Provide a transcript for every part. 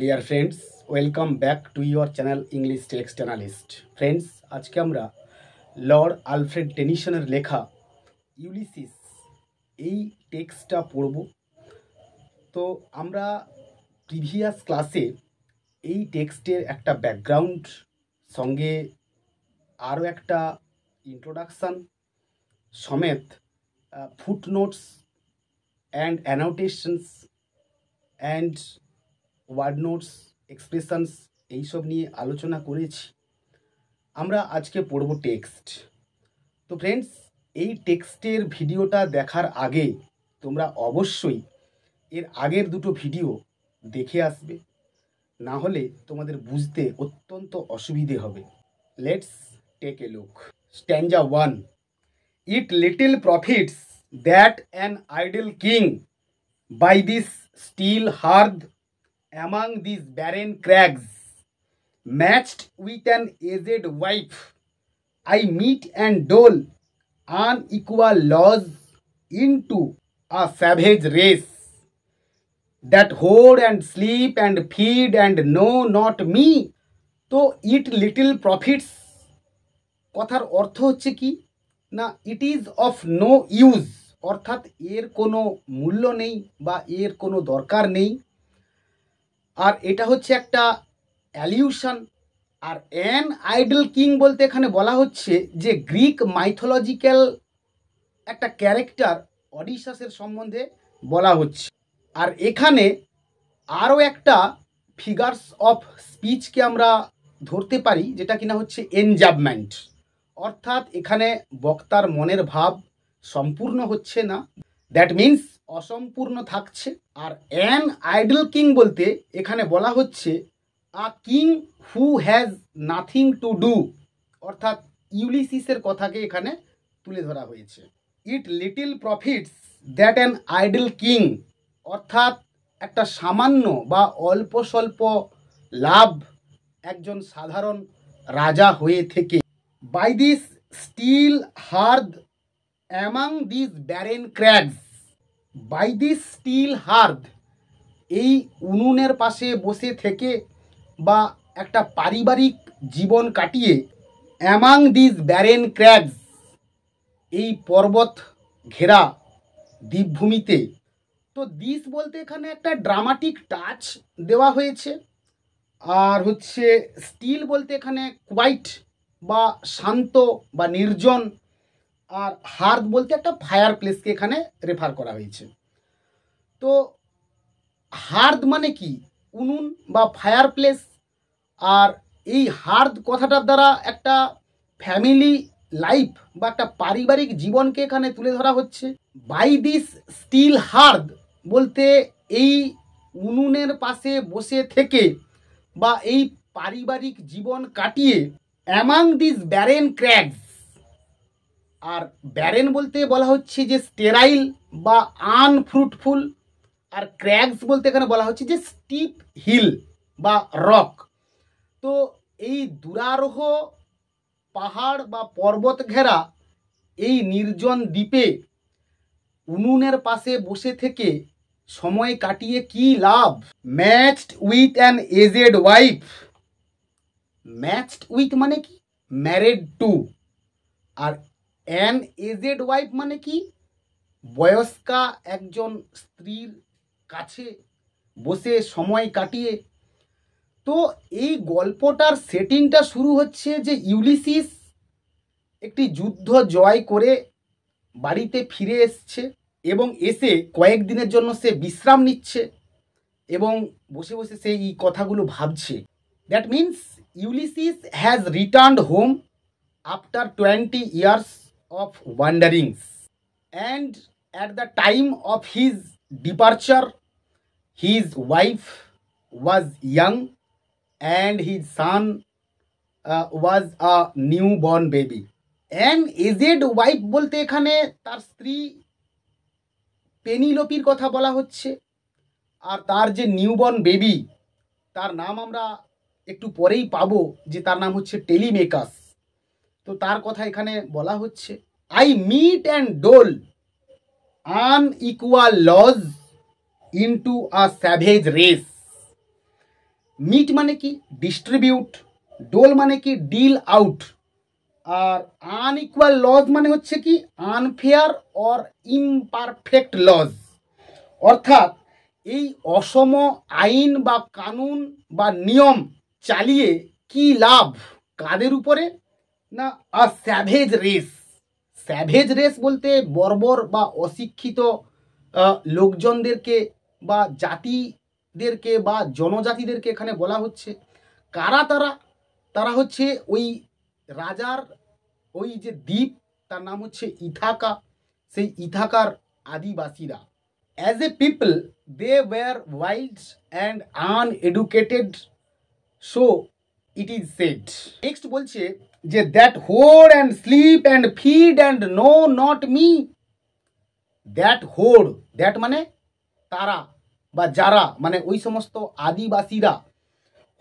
Dear friends, welcome back to your channel English text analyst. Friends, আজকে আমরা Lord Alfred টেনিসনের লেখা Ulysses এই টেক্সটটা পড়ব। তো আমরা প্রিভিয়াস ক্লাসে এই টেক্সটের একটা ব্যাকগ্রাউন্ড সঙ্গে আরও একটা ইন্ট্রোডাকশান সমেত footnotes and annotations and word notes expressions এইসব নিয়ে আলোচনা করেছি। আমরা আজকে পড়ব টেক্সট। তো ফ্রেন্ডস, এই টেক্সটের ভিডিওটা দেখার আগে তোমরা অবশ্যই এর আগের দুটো ভিডিও দেখে আসবে, না হলে তোমাদের বুঝতে অত্যন্ত অসুবিধে হবে। Let's take a look. Stanza 1। It little profits that an idle king by this steel hearth among these barren crags, matched with an aged wife, I meet and dole unequal laws into a savage race that hoard and sleep and feed and know not me. তো ইট little profits কথার অর্থ হচ্ছে কি না, it is of no use, অর্থাৎ এর কোনো মূল্য নেই বা এর কোনো দরকার নেই। আর এটা হচ্ছে একটা অ্যালিউশন। আর অ্যান আইডল কিং বলতে এখানে বলা হচ্ছে যে গ্রিক মাইথোলজিক্যাল একটা ক্যারেক্টার অডিসাসের সম্বন্ধে বলা হচ্ছে। আর এখানে আরও একটা ফিগার্স অফ স্পিচকে আমরা ধরতে পারি, যেটা কিনা হচ্ছে এনজাবমেন্ট, অর্থাৎ এখানে বক্তার মনের ভাব সম্পূর্ণ হচ্ছে না, দ্যাট মিন্স অসম্পূর্ণ থাকছে। আর অ্যান আইডল কিং বলতে এখানে বলা হচ্ছে a king who has nothing to do, অর্থাৎ ইউলিসিসের কথাকে এখানে তুলে ধরা হয়েছে। ইট little profits that an idle king, অর্থাৎ একটা সামান্য বা অল্প স্বল্প লাভ একজন সাধারণ রাজা হয়ে থেকে। By this still hearth among this barren crags, by this still hearth এই উনুনের পাশে বসে থেকে বা একটা পারিবারিক জীবন কাটিয়ে, অ্যামাং দিস ব্যারেন ক্র্যাগস এই পর্বত ঘেরা দ্বীপভূমিতে। তো দিস বলতে এখানে একটা ড্রামাটিক টাচ দেওয়া হয়েছে। আর হচ্ছে স্টিল বলতে এখানে কোয়াইট বা শান্ত বা নির্জন। আর হার্দ বলতে একটা ফায়ার প্লেসকে এখানে রেফার করা হয়েছে। তো হার্দ মানে কি? উনুন বা ফায়ার প্লেস। আর এই হার্দ কথাটার দ্বারা একটা ফ্যামিলি লাইফ বা একটা পারিবারিক জীবনকে এখানে তুলে ধরা হচ্ছে। বাই দিস স্টিল হার্দ বলতে এই উনুনের পাশে বসে থেকে বা এই পারিবারিক জীবন কাটিয়ে, অ্যামাং দিস ব্যারেন ক্র্যাগস, আর ব্যারেন বলতে বলা হচ্ছে যে স্টেরাইল বা আনফ্রুটফুল। আর ক্র্যাগস বলতে এখানে বলা হচ্ছে যে স্টিপ হিল বা রক। তো এই দুরারোহ পাহাড় বা পর্বত ঘেরা এই নির্জন দ্বীপে উনুনের পাশে বসে থেকে সময় কাটিয়ে কি লাভ? Matched with an aged wife. Matched with মানে কি? Married to. আর অ্যান এজেড ওয়াইফ মানে কি? বয়স্কা একজন স্ত্রীর কাছে বসে সময় কাটিয়ে। তো এই গল্পটার সেটিংটা শুরু হচ্ছে যে ইউলিসিস একটি যুদ্ধ জয় করে বাড়িতে ফিরে এসছে এবং এসে কয়েকদিনের জন্য সে বিশ্রাম নিচ্ছে এবং বসে বসে সে এই কথাগুলো ভাবছে। That means Ulysses has returned home after 20 years of wanderings, and at the time of his departure his wife was young and his son was a newborn baby. An aged wife বলতে এখানে তার স্ত্রী পেনিলোপির কথা বলা হচ্ছে। আর তার যে newborn baby, তার নাম আমরা একটু পরেই পাবো, যে তার নাম হচ্ছে টেলিমেকাস। তো তার কথা এখানে বলা হচ্ছে। I mete and dole unequal laws into a savage race. Mete মানে কি ডিস্ট্রিবিউট, ডোল মানে কি ডিল আউট, আর আনইকুয়াল লজ মানে হচ্ছে কি আনফেয়ার অর ইমপারফেক্ট লজ। অর্থাৎ এই অসম আইন বা কানুন বা নিয়ম চালিয়ে কি লাভ, কাদের উপরে না আ স্যাভেজ রেস। স্যাভেজ রেস বলতে বর্বর বা অশিক্ষিত লোকজনদেরকে বা জাতিদেরকে বা জনজাতিদেরকে এখানে বলা হচ্ছে। কারা তারা? তারা হচ্ছে ওই রাজার ওই যে দ্বীপ, তার নাম হচ্ছে ইথাকা, সেই ইথাকার আদিবাসীরা। As a people they were wild and uneducated, so it is said. Next বলছে যে that hoard and sleep and feed and know not me. That hoard, that মানে তারা বা যারা, মানে ওই সমস্ত আদিবাসীরা।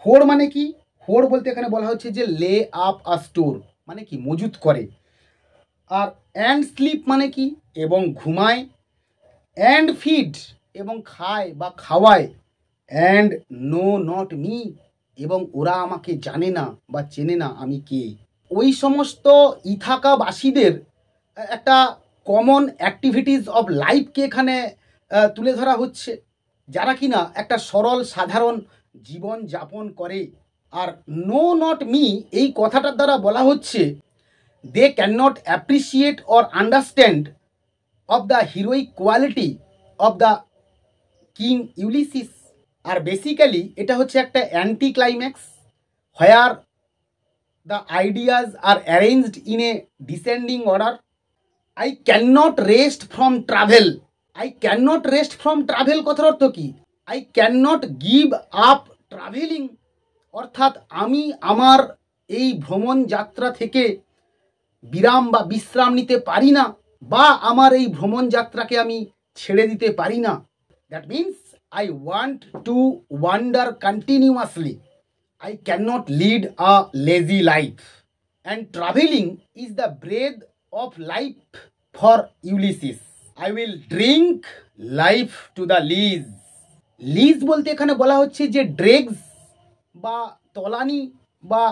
হোড মানে কি? হোড বলতে এখানে বলা হচ্ছে যে লে আপ আ স্টোর, মানে কি মজুত করে। আর অ্যান্ড স্লিপ মানে কি এবং ঘুমায়, অ্যান্ড ফিড এবং খায় বা খাওয়ায়, অ্যান্ড নো নট মি এবং ওরা আমাকে জানে না বা চেনে না আমি কে। ওই সমস্ত ইথাকাবাসীদের একটা কমন অ্যাক্টিভিটিস অফ লাইফকে এখানে তুলে ধরা হচ্ছে, যারা কিনা একটা সরল সাধারণ জীবন যাপন করে। আর নো নট মি এই কথাটার দ্বারা বলা হচ্ছে they can not appreciate or understand of the heroic quality of the king Ulysses. আর বেসিক্যালি এটা হচ্ছে একটা anti climax, where the ideas are arranged in a descending order. I can not rest from travel. I can not rest from travel কথার অর্থ কি? I can not give up travelling, অর্থাৎ আমি আমার এই ভ্রমণ যাত্রা থেকে বিরাম বা বিশ্রাম নিতে পারি না, বা আমার এই ভ্রমণ যাত্রাকে আমি ছেড়ে দিতে পারি না। That means I want to wander continuously. I cannot lead a lazy life. And traveling is the breath of life for Ulysses. I will drink life to the lees. Lees বলতে এখানে বলা হচ্ছে যে ড্রেগস বা তলানি বা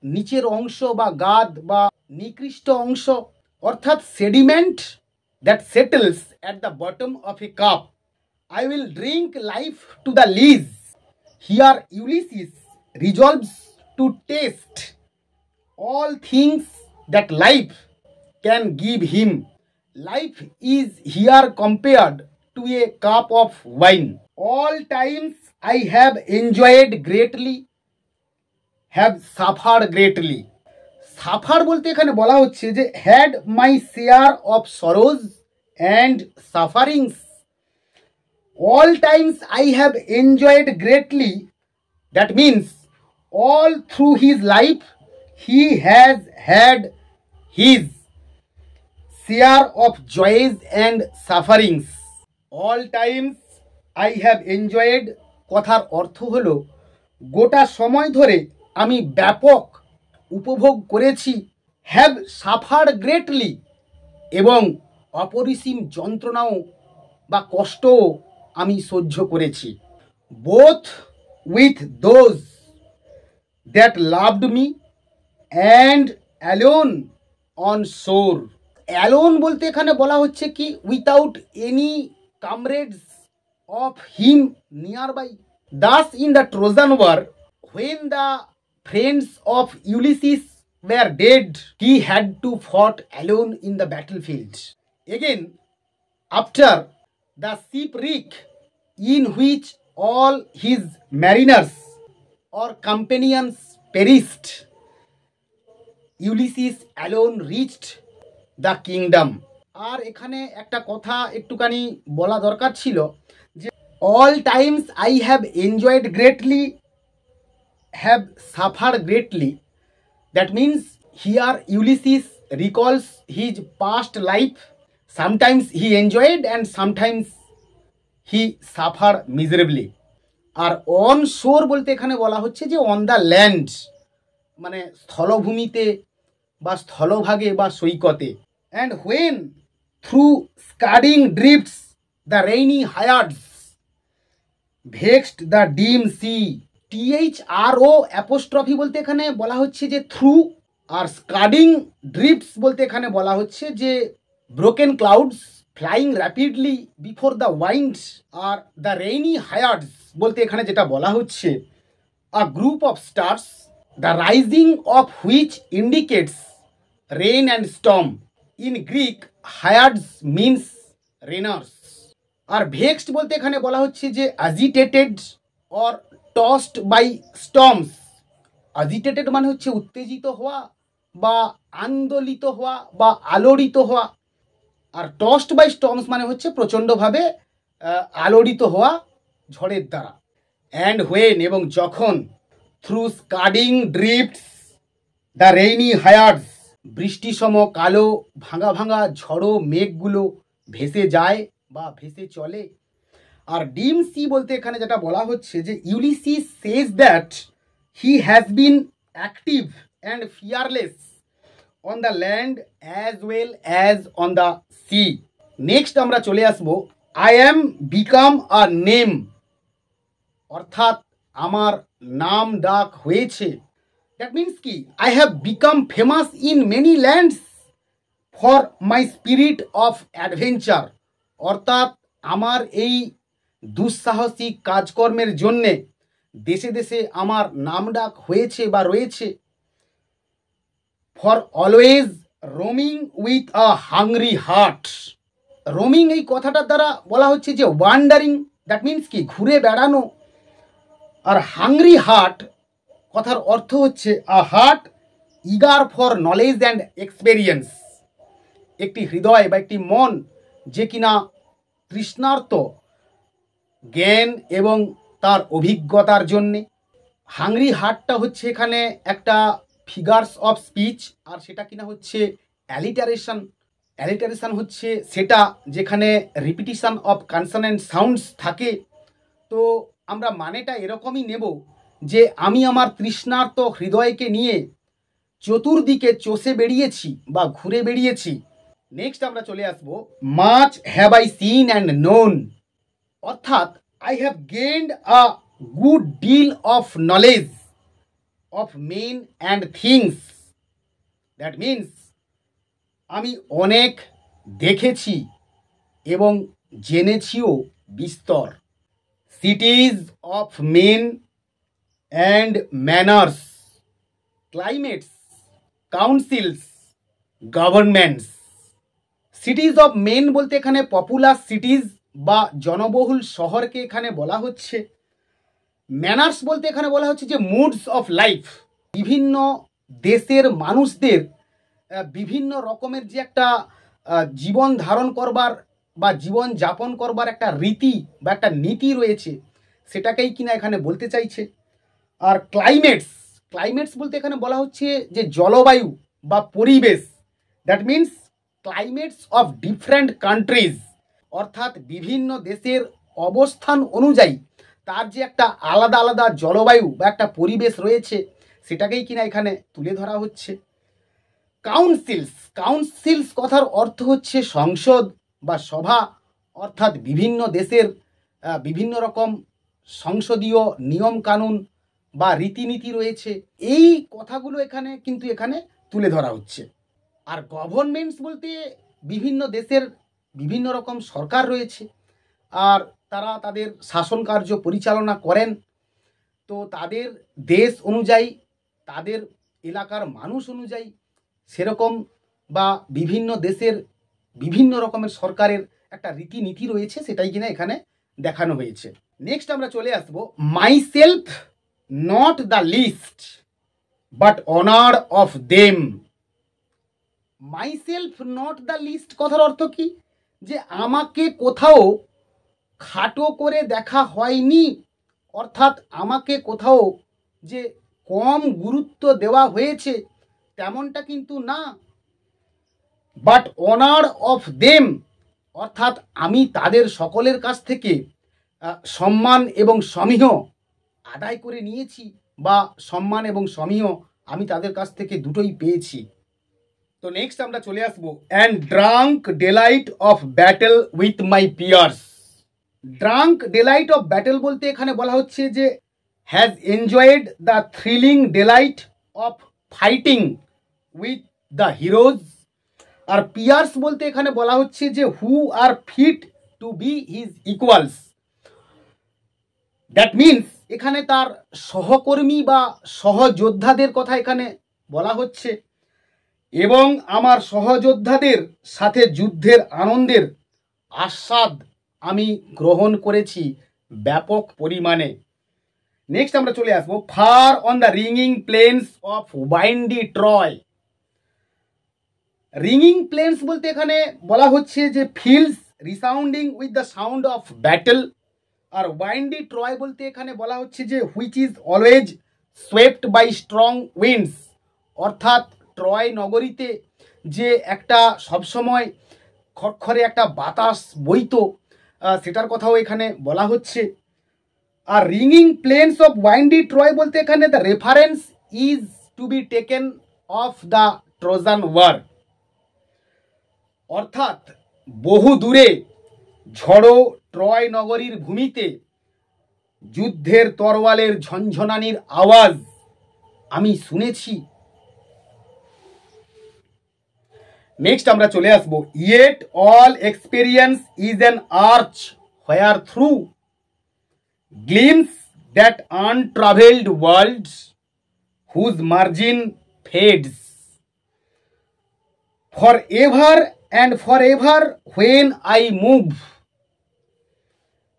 নিচের অংশ বা গাদ বা নিকৃষ্ট অংশ, অর্থাৎ sediment that settles at the bottom of A cup. I will drink life to the lees. Here Ulysses resolves to taste all things that life can give him. Life is here compared to a cup of wine. All times I have enjoyed greatly, have suffered greatly. Suffer বলতে এখানে বলা হচ্ছে যে had my share of sorrows and sufferings. All times I have enjoyed greatly. That means all through his life he has had his share of joys and sufferings. All times I have enjoyed কথার অর্থ হলো গোটা সময় ধরে আমি ব্যাপক উপভোগ করেছি, হ্যাভ সাফার্ড গ্রেটলি এবং অপরিসীম যন্ত্রণাও বা কষ্টও আমি সহ্য করেছি। Both with those that loved me and alone on shore. Alone বলতে এখানে বলা হচ্ছে কি without any comrades of him near by. Thus in the Trojan war when the friends of Ulysses were dead, he had to fight alone in the battlefield. Again, after the shipwreck in which all his mariners or companions perished, Ulysses alone reached the kingdom. আর এখানে একটা কথা একটুখানি বলা দরকার ছিল যে all times I have enjoyed greatly, have suffered greatly. That means here Ulysses recalls his past life. Sometimes he enjoyed and sometimes he suffered miserably. আর on shore বলতে এখানে বলা হচ্ছে যে অন দ্য ল্যান্ড, মানে স্থলভূমিতে বা স্থলভাগে বা সৈকতে। And when through scudding drifts the rainy Hyades vexed the dim sea THRO apostrophe বলতে এখানে বলা হচ্ছে যে থ্রু, আর স্কাডিং ড্রিফটস বলতে এখানে বলা হচ্ছে যে broken clouds flying rapidly before the winds, আর দ্য রেইনি হায়ার্ডস বলতে এখানে যেটা বলা হচ্ছে a group of stars the rising of which indicates rain and storm. In Greek Hyades means rainers. আর ভেক্সড বলতে এখানে বলা হচ্ছে যে agitated or tossed by storms. Agitated মানে হচ্ছে উত্তেজিত হওয়া বা আন্দোলিত হওয়া বা আলোড়িত হওয়া, আর টসড বাই স্টর্মস মানে হচ্ছে প্রচণ্ডভাবে আলোড়িত হওয়া ঝড়ের দ্বারা। অ্যান্ড হোয়েন এবং যখন, through scudding drifts the rainy Hyades বৃষ্টিসম কালো ভাঙা ভাঙা ঝড়ো মেঘগুলো ভেসে যায় বা ভেসে চলে। আর ডিম সি বলতে এখানে যেটা বলা হচ্ছে যে Ulysses says that he has been active and fearless on the land as well as on the sea. Next আমরা চলে আসবো I am become a name, অর্থাৎ আমার নাম ডাক হয়েছে। দ্যাট মিন্স কি, I have become famous in many lands for my spirit of adventure, অর্থাৎ আমার এই দুঃসাহসিক কাজকর্মের জন্যে দেশে দেশে আমার নামডাক হয়েছে বা রয়েছে। For always roaming with a hungry heart. Roaming এই কথাটার দ্বারা বলা হচ্ছে যে ওয়ান্ডারিং, দ্যাট মিন্স কি ঘুরে বেড়ানো। আর হাংরি হার্ট কথার অর্থ হচ্ছে a heart eager for knowledge and experience, একটি হৃদয় বা একটি মন যে কিনা তৃষ্ণার্ত জ্ঞান এবং তার অভিজ্ঞতার জন্যে। হাংরি হার্টটা হচ্ছে এখানে একটা ফিগার্স অফ স্পিচ, আর সেটা কিনা হচ্ছে অ্যালিটারেশন। অ্যালিটারেশন হচ্ছে সেটা যেখানে রিপিটিশন অফ কনসোনেন্ট সাউন্ডস থাকে। তো আমরা মানেটা এরকমই নেব যে আমি আমার তৃষ্ণার্ত হৃদয়কে নিয়ে চতুর্দিকে চষে বেরিয়েছি বা ঘুরে বেরিয়েছি। নেক্সট আমরা চলে আসবো much have I seen and known, অর্থাৎ I have gained a good deal of knowledge of men and things. That means আমি অনেক দেখেছি এবং জেনেছিও বিস্তর। Cities of men and manners, climates, councils, governments. Cities of men বলতে এখানে popular সিটিজ বা জনবহুল শহরকে এখানে বলা হচ্ছে। ম্যানার্স বলতে এখানে বলা হচ্ছে যে মুডস অফ লাইফ, বিভিন্ন দেশের মানুষদের বিভিন্ন রকমের যে একটা জীবন ধারণ করবার বা জীবন যাপন করবার একটা রীতি বা একটা নীতি রয়েছে, সেটাকেই কিনা এখানে বলতে চাইছে। আর ক্লাইমেটস, ক্লাইমেটস বলতে এখানে বলা হচ্ছে যে জলবায়ু বা পরিবেশ। That means climates of different countries, অর্থাৎ বিভিন্ন দেশের অবস্থান অনুযায়ী তার যে একটা আলাদা আলাদা জলবায়ু বা একটা পরিবেশ রয়েছে, সেটাকেই কিনা এখানে তুলে ধরা হচ্ছে। কাউন্সিলস, কাউন্সিলস কথার অর্থ হচ্ছে সংসদ বা সভা, অর্থাৎ বিভিন্ন দেশের বিভিন্ন রকম সংসদীয় নিয়ম কানুন বা রীতিনীতি রয়েছে, এই কথাগুলো এখানে কিন্তু এখানে তুলে ধরা হচ্ছে। আর গভর্নমেন্টস বলতে বিভিন্ন দেশের বিভিন্ন রকম সরকার রয়েছে, আর তারা তাদের শাসন কার্য পরিচালনা করেন। তো তাদের দেশ অনুযায়ী, তাদের এলাকার মানুষ অনুযায়ী সেরকম বা বিভিন্ন দেশের বিভিন্ন রকমের সরকারের একটা রীতিনীতি রয়েছে, সেটাই কিনা এখানে দেখানো হয়েছে। নেক্সট আমরা চলে আসব myself not the least but honour of them. Myself not the least কথার অর্থ কি, যে আমাকে কোথাও খাটো করে দেখা হয়নি, অর্থাৎ আমাকে কোথাও যে কম গুরুত্ব দেওয়া হয়েছে তেমনটা কিন্তু না। বাট অনার অফ দেম, অর্থাৎ আমি তাদের সকলের কাছ থেকে সম্মান এবং সমীহ আদায় করে নিয়েছি, বা সম্মান এবং সমীহ আমি তাদের কাছ থেকে দুটোই পেয়েছি। তো নেক্সট আমরা চলে আসবো and drunk delight of battle with my peers. Drunk delight of battle বলতে এখানে বলা হচ্ছে যে has enjoyed the thrilling delight of fighting with the heroes. আর পিয়ার্স বলতে এখানে বলা হচ্ছে যে who are fit to be his equals. That means এখানে তার সহকর্মী বা সহযোদ্ধাদের কথা এখানে বলা হচ্ছে, এবং আমার সহযোদ্ধাদের সাথে যুদ্ধের আনন্দের আস্বাদ আমি গ্রহণ করেছি ব্যাপক পরিমাণে। নেক্সট আমরা চলে আসবো far on the ringing plains of windy Troy. Ringing plains বলতে এখানে বলা হচ্ছে যে fields resounding with the sound of battle. আর ওয়াইন্ডি ট্রয় বলতে এখানে বলা হচ্ছে যে which is always swept by strong winds. অর্থাৎ ট্রয় নগরীতে যে একটা সবসময় খড়খড়ে একটা বাতাস বইতো, সেটার কথাও এখানে বলা হচ্ছে। আর ringing plains of windy Troy বলতে এখানে the reference is to be taken of the Trojan war. অর্থাৎ বহু দূরে ঝড়ো ট্রয় নগরীর ভূমিতে যুদ্ধের তরোয়ালের ঝনঝনানির আওয়াজ আমি শুনেছি। নেক্সট আমরা চলে আসবো yet all experience is an arch where through gleams that untravelled world whose margin fades for ever and for ever when I move.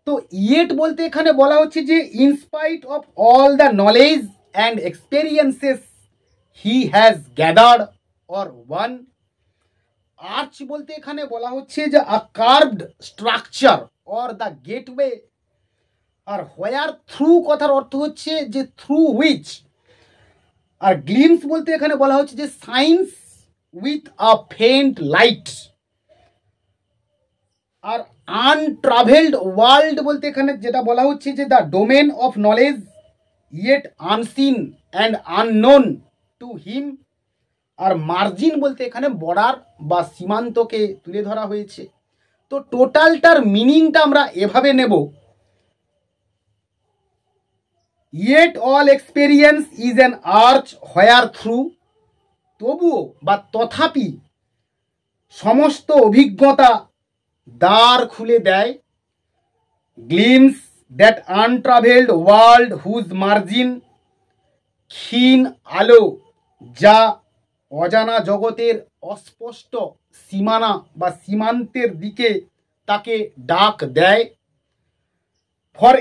তো ইয়েট বলতে এখানে বলা হচ্ছে যে in spite of all the knowledge and experiences he has gathered or won. Arch বলতে এখানে বলা হচ্ছে যে a curved structure or the gateway. আর হোয়ার থ্রু কথার অর্থ হচ্ছে যে থ্রু হুইচ। আর গ্লিমস বলতে এখানে বলা হচ্ছে যে shines with a faint light. আর আনট্রাভেলড ওয়ার্ল্ড বলতে এখানে যেটা বলা হচ্ছে যে the domain of knowledge yet unseen and unknown to him. আর মার্জিন বলতে এখানে বর্ডার বা সীমান্তকে তুলে ধরা হয়েছে। তো টোটালটার মিনিংটা আমরা এভাবে নেব, yet all experience is an arch where through, তবুও বা তথাপি সমস্ত অভিজ্ঞতা দ্বার খুলে দেয়, gleams that untravelled world whose margin, ক্ষীণ আলো যা অজানা জগতের অস্পষ্ট সীমানা বা সীমান্তের দিকে তাকে ডাক দেয়, for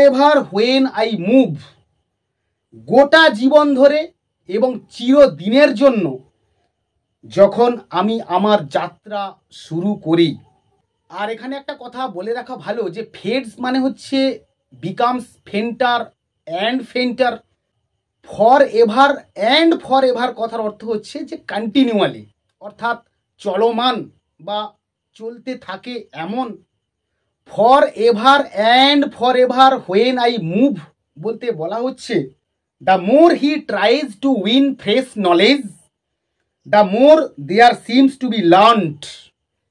ever when I move, গোটা জীবন ধরে এবং চিরদিনের জন্য যখন আমি আমার যাত্রা শুরু করি। আর এখানে একটা কথা বলে রাখা ভালো যে ফেডস মানে হচ্ছে বিকামস ফেন্টার অ্যান্ড ফেন্টার। ফর এভার কথার অর্থ হচ্ছে যে কন্টিনিউয়ালি, অর্থাৎ চলমান বা চলতে থাকে এমন। For ever when I move বলতে বলা হচ্ছে the more he tries to win fresh knowledge the more there seems to be learned.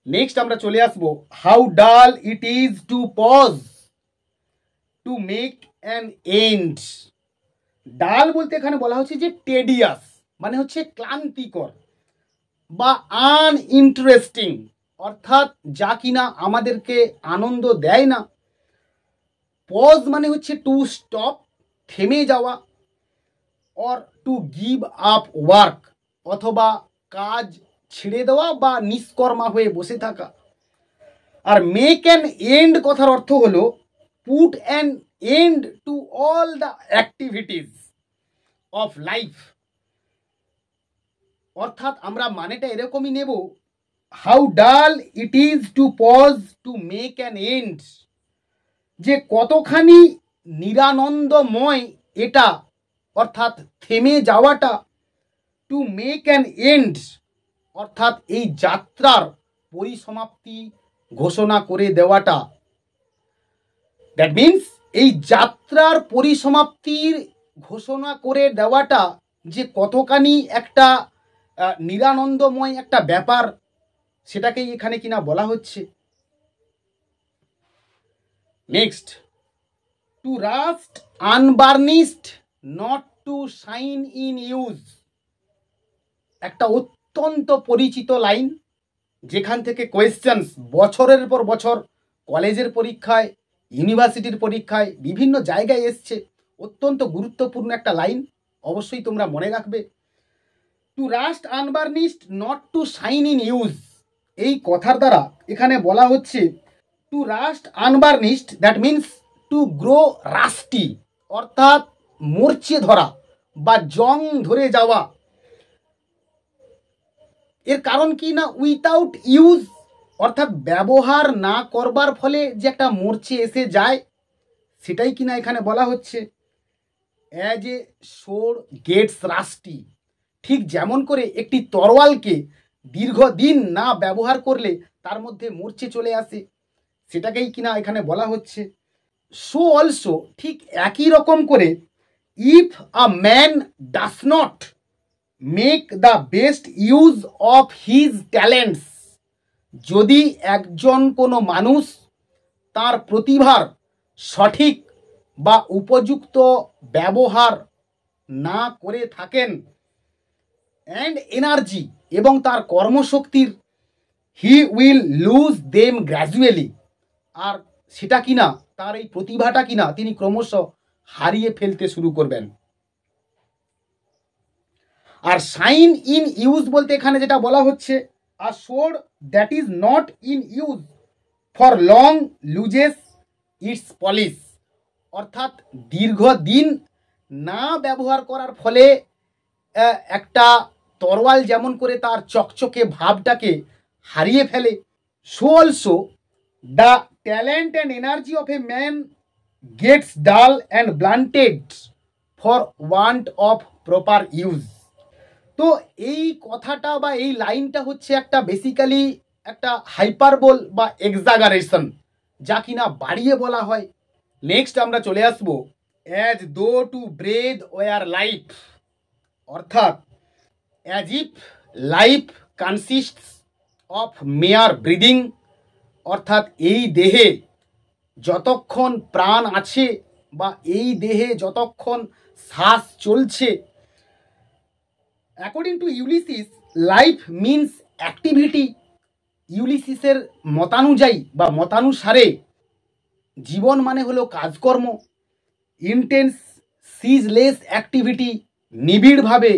Next আমরা চলে আসবো how dull it is to pause to make an end. Dull বলতে এখানে বলা হচ্ছে যে টেডিয়াস মানে হচ্ছে ক্লান্তিকর বা আনইন্টারেস্টিং, অর্থাৎ যা কিনা আমাদেরকে আনন্দ দেয় না। পজ মানে হচ্ছে টু স্টপ, থেমে যাওয়া, or to give up work, অথবা কাজ ছেড়ে দেওয়া বা নিষ্কর্মা হয়ে বসে থাকা। আর মেক অ্যান এন্ড কথার অর্থ হলো put an end to all the activities of life. অর্থাৎ আমরা মানেটা এরকমই নেব, how dull it is to pause to make an end, যে কতখানি নিরানন্দময় এটা, অর্থাৎ থেমে যাওয়াটা, টু মেক অ্যান এন্ড অর্থাৎ এই যাত্রার পরিসমাপ্তি ঘোষণা করে দেওয়াটা। দ্যাট মিন্স এই যাত্রার পরিসমাপ্তির ঘোষণা করে দেওয়াটা যে কতখানি একটা নিরানন্দময় একটা ব্যাপার, সেটাকেই এখানে কিনা বলা হচ্ছে। Next, to rust unburnished, not to shine in use. একটা অত্যন্ত পরিচিত লাইন, যেখান থেকে কোয়েশ্চেন্স বছরের পর বছর কলেজের পরীক্ষায়, ইউনিভার্সিটির পরীক্ষায়, বিভিন্ন জায়গায় এসছে। অত্যন্ত গুরুত্বপূর্ণ একটা লাইন, অবশ্যই তোমরা মনে রাখবে। To rust unburnished, not to shine in use. এই কথার দ্বারা এখানে বলা হচ্ছে to rust unburnished, that means to grow rusty, অর্থাৎ মরচে ধরা বা জং ধরে যাওয়া। এর কারণ কি না, উইথাউট ইউজ, অর্থাৎ ব্যবহার না করবার ফলে যে একটা মরচে এসে যায়, সেটাই কিনা এখানে বলা হচ্ছে। As a sword gets rusty, ঠিক যেমন করে একটি তরোয়ালকে দীর্ঘদিন না ব্যবহার করলে তার মধ্যে মরচে চলে আসে, সেটাকেই কিনা এখানে বলা হচ্ছে। সো অলসো, ঠিক একই রকম করে, if a man does not make the best use of his talents, যদি একজন কোনো মানুষ তার প্রতিভার সঠিক বা উপযুক্ত ব্যবহার না করে থাকেন, অ্যান্ড এনার্জি, এবং তার কর্মশক্তির, he will lose them gradually, আর সেটা কিনা, তার এই প্রতিভাটা কিনা তিনি ক্রমশ হারিয়ে ফেলতে শুরু করবেন। আর শাইন ইন ইউজ বলতে এখানে যেটা বলা হচ্ছে, a sword that is not in use for long loses its polish, অর্থাৎ দীর্ঘদিন না ব্যবহার করার ফলে একটা তরোয়াল যেমন করে তার চকচকে ভাবটাকে হারিয়ে ফেলে, so also the talent and energy of a man gets dull and blunted for want of proper use. তো এই কথাটা বা এই লাইনটা হচ্ছে একটা বেসিক্যালি একটা হাইপারবোল বা এক্সাগারেশন, যা কিনা বাড়িয়ে বলা হয়। নেক্সট আমরা চলে আসবো as though to breathe were life, অর্থাৎ as if life consists of mere breathing, অর্থাৎ এই দেহে যতক্ষণ প্রাণ আছে বা এই দেহে যতক্ষণ শ্বাস চলছে, according to Ulysses, life means activity. ইউলিসিসের মতানুযায়ী বা মতানুসারে জীবন মানে হলো কাজকর্ম, ইন্টেন্স সিজলেস অ্যাক্টিভিটি, নিবিড়ভাবে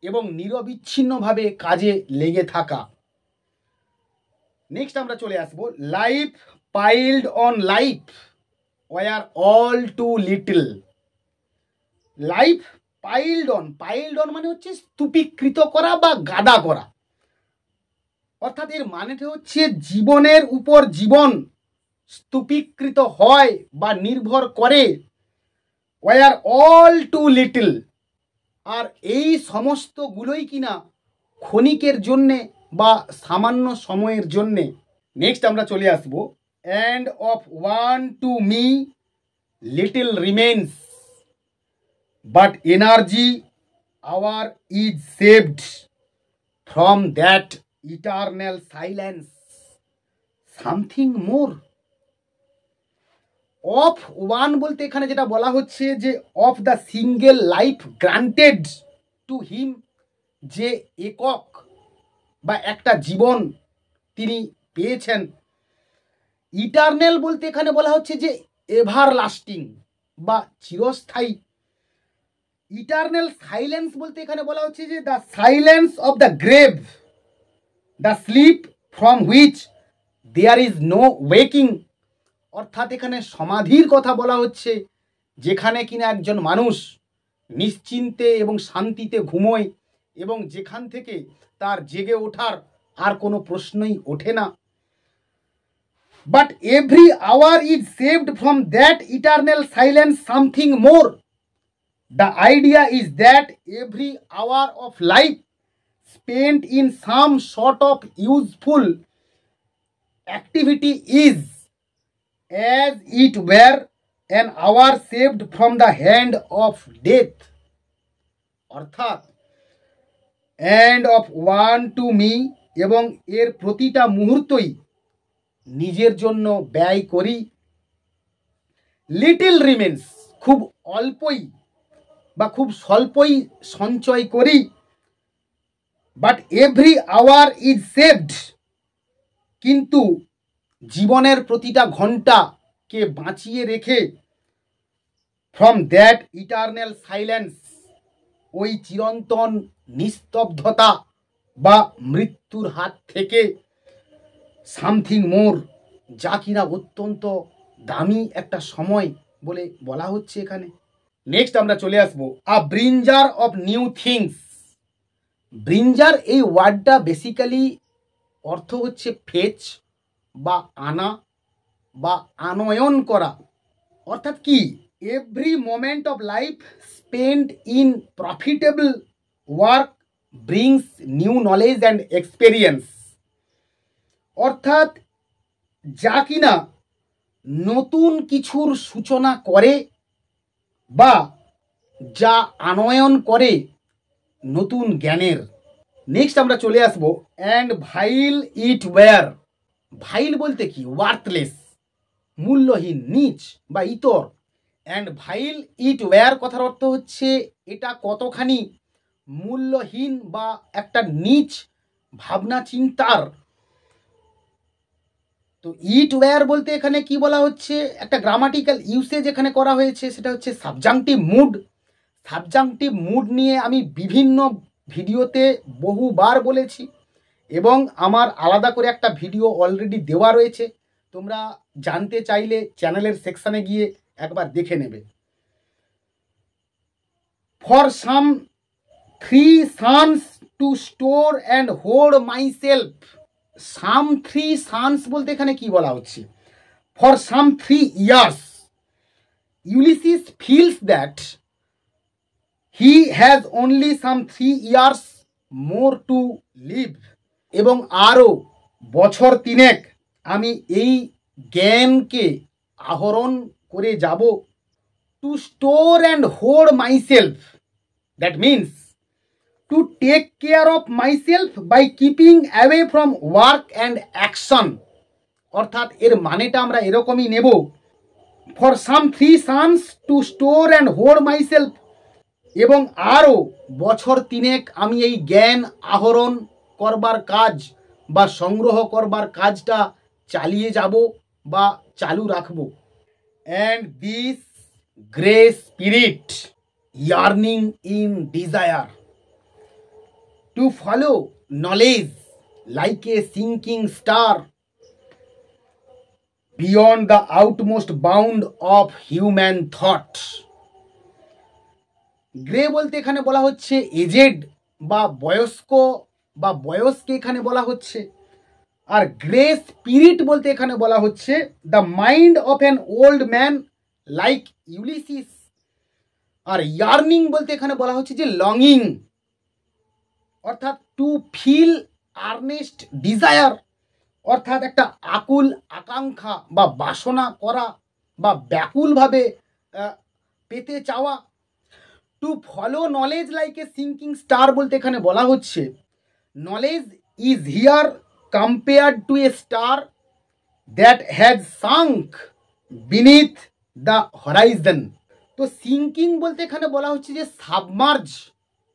এবং নিরবিচ্ছিন্নভাবে কাজে লেগে থাকা। নেক্সট আমরা চলে আসব life piled on life were all too little. Life piled on, piled on মানে হচ্ছে স্তূপীকৃত করা বা গাদা করা, অর্থাৎ এর মানেটা হচ্ছে জীবনের উপর জীবন স্তূপীকৃত হয় বা নির্ভর করে, ওয়ার অল টু লিটল, আর এই সমস্তগুলোই কিনা ক্ষণিকের জন্যে বা সামান্য সময়ের জন্যে। নেক্সট আমরা চলে আসবো and of one to me little remains, but এনার্জি hour is saved from that eternal silence, something more. Of one বলতে এখানে যেটা বলা হচ্ছে যে of the single life granted to him, যে একক বা একটা জীবন তিনি পেয়েছেন। ইটারনাল বলতে এখানে বলা হচ্ছে যে এভার লাস্টিং বা চিরস্থায়ী। ইটারনাল সাইলেন্স বলতে এখানে বলা হচ্ছে যে the silence of the grave, the sleep from which there is no waking, অর্থাৎ এখানে সমাধির কথা বলা হচ্ছে, যেখানে কিনা একজন মানুষ নিশ্চিন্তে এবং শান্তিতে ঘুমোয় এবং যেখান থেকে তার জেগে ওঠার আর কোনো প্রশ্নই ওঠে না। But every hour is saved from that eternal silence something more. The idea is that every hour of life spent in some sort of useful activity is as it were an hour saved from the hand of death, অর্থাৎ and of one to me, এবং এর প্রতিটা মুহূর্তই নিজের জন্য ব্যয় করি, little remains, খুব অল্পই বা খুব স্বল্পই সঞ্চয় করি, but every hour is saved, কিন্তু জীবনের প্রতিটা ঘন্টাকে বাঁচিয়ে রেখে ফ্রম দ্যাট ইটারনাল সাইলেন্স, ওই চিরন্তন নিস্তব্ধতা বা মৃত্যুর হাত থেকে, সামথিং মোর, যা কিনা অত্যন্ত দামি একটা সময় বলে বলা হচ্ছে এখানে। নেক্সট আমরা চলে আসবো আ ব্রিঞ্জার অফ নিউ থিংস। ব্রিঞ্জার এই ওয়ার্ডটা বেসিক্যালি অর্থ হচ্ছে ফেচ বা আনা বা আনয়ন করা, অর্থাৎ কি every moment of life spend in profitable work brings new knowledge and experience, অর্থাৎ যা কিনা নতুন কিছুর সূচনা করে বা যা আনয়ন করে নতুন জ্ঞানের। নেক্সট আমরা চলে আসবো অ্যান্ড ভাইল ইট ওয়্যার। ভাইল বলতে কি ওয়ার্থলেস, মূল্যহীন, নীচ বা ইতর। অ্যান্ড ভাইল ইট ওয়্যার কথার অর্থ হচ্ছে এটা কতখানি মূল্যহীন বা একটা নীচ ভাবনা চিন্তার। তো ইট ওয়্যার বলতে এখানে কি বলা হচ্ছে, একটা গ্রামাটিক্যাল ইউসেজ এখানে করা হয়েছে, সেটা হচ্ছে সাবজাংটিভ মুড। সাবজাংটিভ মুড নিয়ে আমি বিভিন্ন ভিডিওতে বহুবার বলেছি এবং আমার আলাদা করে একটা ভিডিও অলরেডি দেওয়া রয়েছে, তোমরা জানতে চাইলে চ্যানেলের সেকশানে গিয়ে একবার দেখে নেবে। For some 3 sons to store and hold myself. Some 3 sons বলতে এখানে কি বলা হচ্ছে, for some 3 years Ulysses feels that he has only some 3 years more to live. এবং আরও বছর 3 আমি এই জ্ঞানকে আহরণ করে যাব। To store and hold myself, that means to take care of myself by keeping away from work and action, অর্থাৎ এর মানেটা আমরা এরকমই নেব, for some 3 sons to store and hold myself, এবং আরও বছর 3 আমি এই জ্ঞান আহরণ করবার কাজ বা সংগ্রহ করবার কাজটা চালিয়ে যাব বা চালু রাখব। And this grey spirit earning in desire to follow knowledge like a sinking star beyond the outmost bound of human thought. Grey বলতে এখানে বলা হচ্ছে এজেড বা বয়স্ক বা বয়সকে এখানে বলা হচ্ছে, আর গ্রে স্পিরিট বলতে এখানে বলা হচ্ছে the mind of an old man like Ulysses. আর ইয়ার্নিং বলতে এখানে বলা হচ্ছে যে লংইং, অর্থাৎ টু ফিল আর্নেস্ট ডিজায়ার, অর্থাৎ একটা আকুল আকাঙ্ক্ষা বা বাসনা করা বা ব্যাকুলভাবে পেতে চাওয়া। To follow knowledge like a sinking star বলতে এখানে বলা হচ্ছে knowledge is here compared two A star that has sunk beneath the Horizon. তো সিঙ্কিং বলতে এখানে বলা হচ্ছে যে সাবমার্জ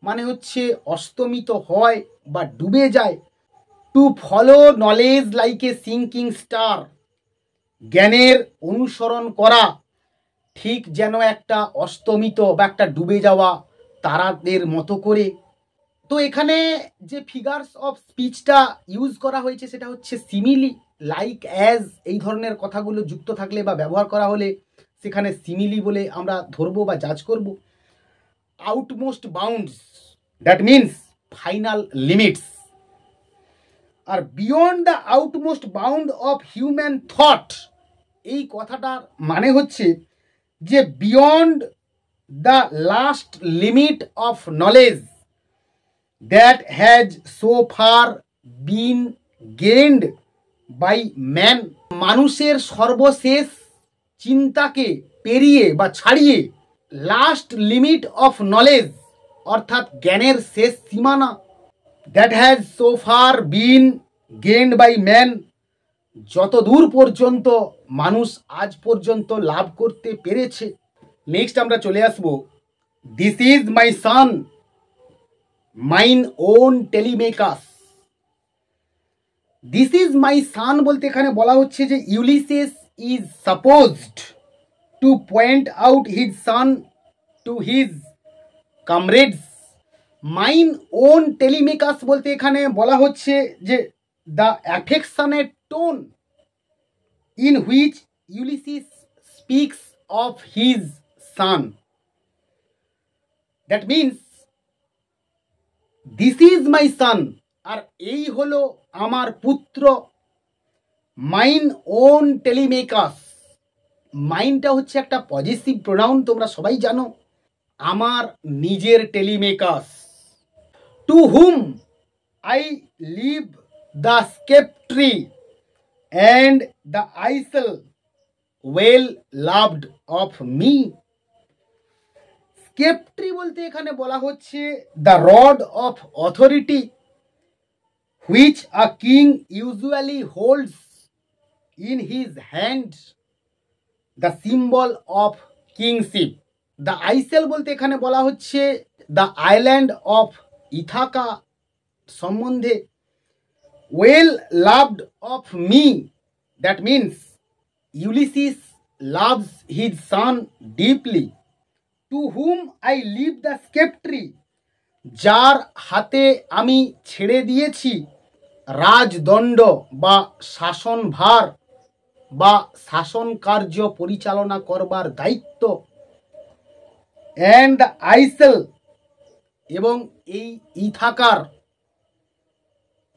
মানে হচ্ছে অস্তমিত হয় বা ডুবে যায়। To follow knowledge like a sinking star, জ্ঞানের অনুসরণ করা ঠিক যেন একটা অস্তমিত বা একটা ডুবে যাওয়া তারাদের মতো করে। তো এখানে যে ফিগার্স অফ স্পিচটা ইউজ করা হয়েছে সেটা হচ্ছে সিমিলি, লাইক, অ্যাজ, এই ধরনের কথাগুলো যুক্ত থাকলে বা ব্যবহার করা হলে সেখানে সিমিলি বলে আমরা ধরবো বা জাজ করব। Outmost bounds, that means final limits. আর beyond the outmost bound of human thought, এই কথাটার মানে হচ্ছে যে beyond the last limit of knowledge that has so far been gained by man. মানুষের সর্বশেষ চিন্তাকে পেরিয়ে বা ছাড়িয়ে লাস্ট লিমিট অফ নলেজ, অর্থাৎ জ্ঞানের শেষ সীমানা, that has so far been gained by man, যতদূর পর্যন্ত মানুষ আজ পর্যন্ত লাভ করতে পেরেছে। নেক্সট আমরা চলে আসব, this is my son mine own Telemachus. This is my son বলতে এখানে বলা হচ্ছে যে Ulysses is supposed to point out his son to his comrades. Mine own Telemachus বলতে এখানে বলা হচ্ছে যে the affectionate tone in which Ulysses speaks of his son. That means this is my son, আর এই হলো আমার পুত্র। মাইন ওন টেলিমেকাস, মাইনটা হচ্ছে একটা পজিটিভ প্রোনাউন, তোমরা সবাই জানো। আমার নিজের Telemachus. To whom I leave the sceptre and the isle well loved of me. Sceptre বলতে এখানে বলা হচ্ছে the rod of authority which a king usually holds in his hand, the symbol of kingship. The isle বলতে এখানে বলা হচ্ছে the island of Ithaca সম্বন্ধে। Well loved of me, that means Ulysses loves his son deeply. To whom I leave the sceptre, যার হাতে আমি ছেড়ে দিয়েছি রাজদণ্ড বা শাসনভার বা শাসন কার্য পরিচালনা করবার দায়িত্ব। অ্যান্ড দ্য আইসেল, এবং এই ইথাকার।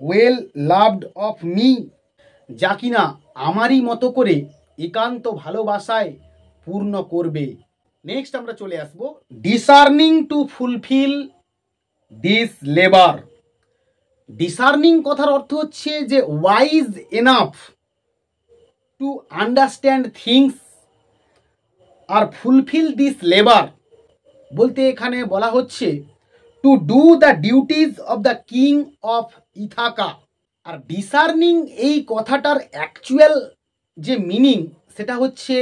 ওয়েল লাভড অফ মি, যা কিনা আমারই মতো করে একান্ত ভালোবাসায় পূর্ণ করবে। নেক্সট আমরা চলে আসব, ডিসার্নিং টু ফুলফিল দিস লেবার। ডিসার্নিং কথার অর্থ হচ্ছে যে wise enough to understand things, R fulfil this labour বলতে এখানে বলা হচ্ছে to do the duties of the king of Ithaca. আর ডিসার্নিং এই কথাটার অ্যাকচুয়াল যে মিনিং সেটা হচ্ছে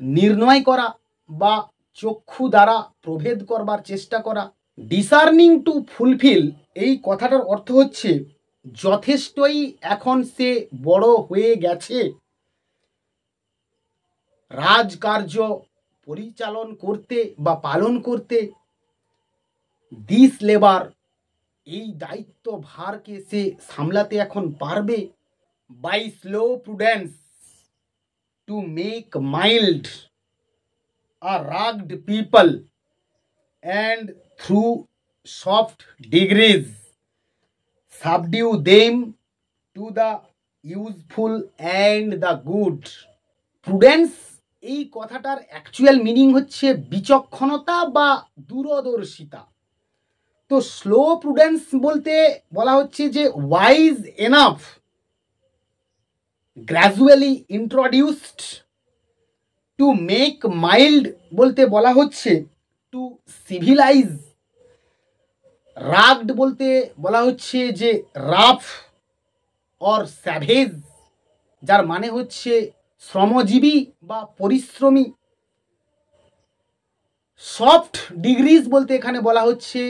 নির্ণয় করা বা চক্ষু দ্বারা প্রভেদ করবার চেষ্টা করা। ডিসার্নিং টু ফুলফিল এই কথাটার অর্থ হচ্ছে যথেষ্টই এখন সে বড় হয়ে গেছে রাজকার্য পরিচালন করতে বা পালন করতে। দিস লেবার, এই দায়িত্ব ভারকে সে সামলাতে এখন পারবে। By slow prudence to make mild a rugged people and through soft degrees সাবডিউ them to the useful and the good. Prudence এই কথাটার অ্যাকচুয়াল মিনিং হচ্ছে বিচক্ষণতা বা দূরদর্শিতা। তো স্লো প্রুডেন্স বলতে বলা হচ্ছে যে wise enough gradually introduced. Two make mild বলতে বলা হচ্ছে টু সিভিলাইজ। রাগড বলতে বলা হচ্ছে যে রাফ অর স্যাভেজ, যার মানে হচ্ছে শ্রমজীবী বা পরিশ্রমী। সফট ডিগ্রিজ বলতে এখানে বলা হচ্ছে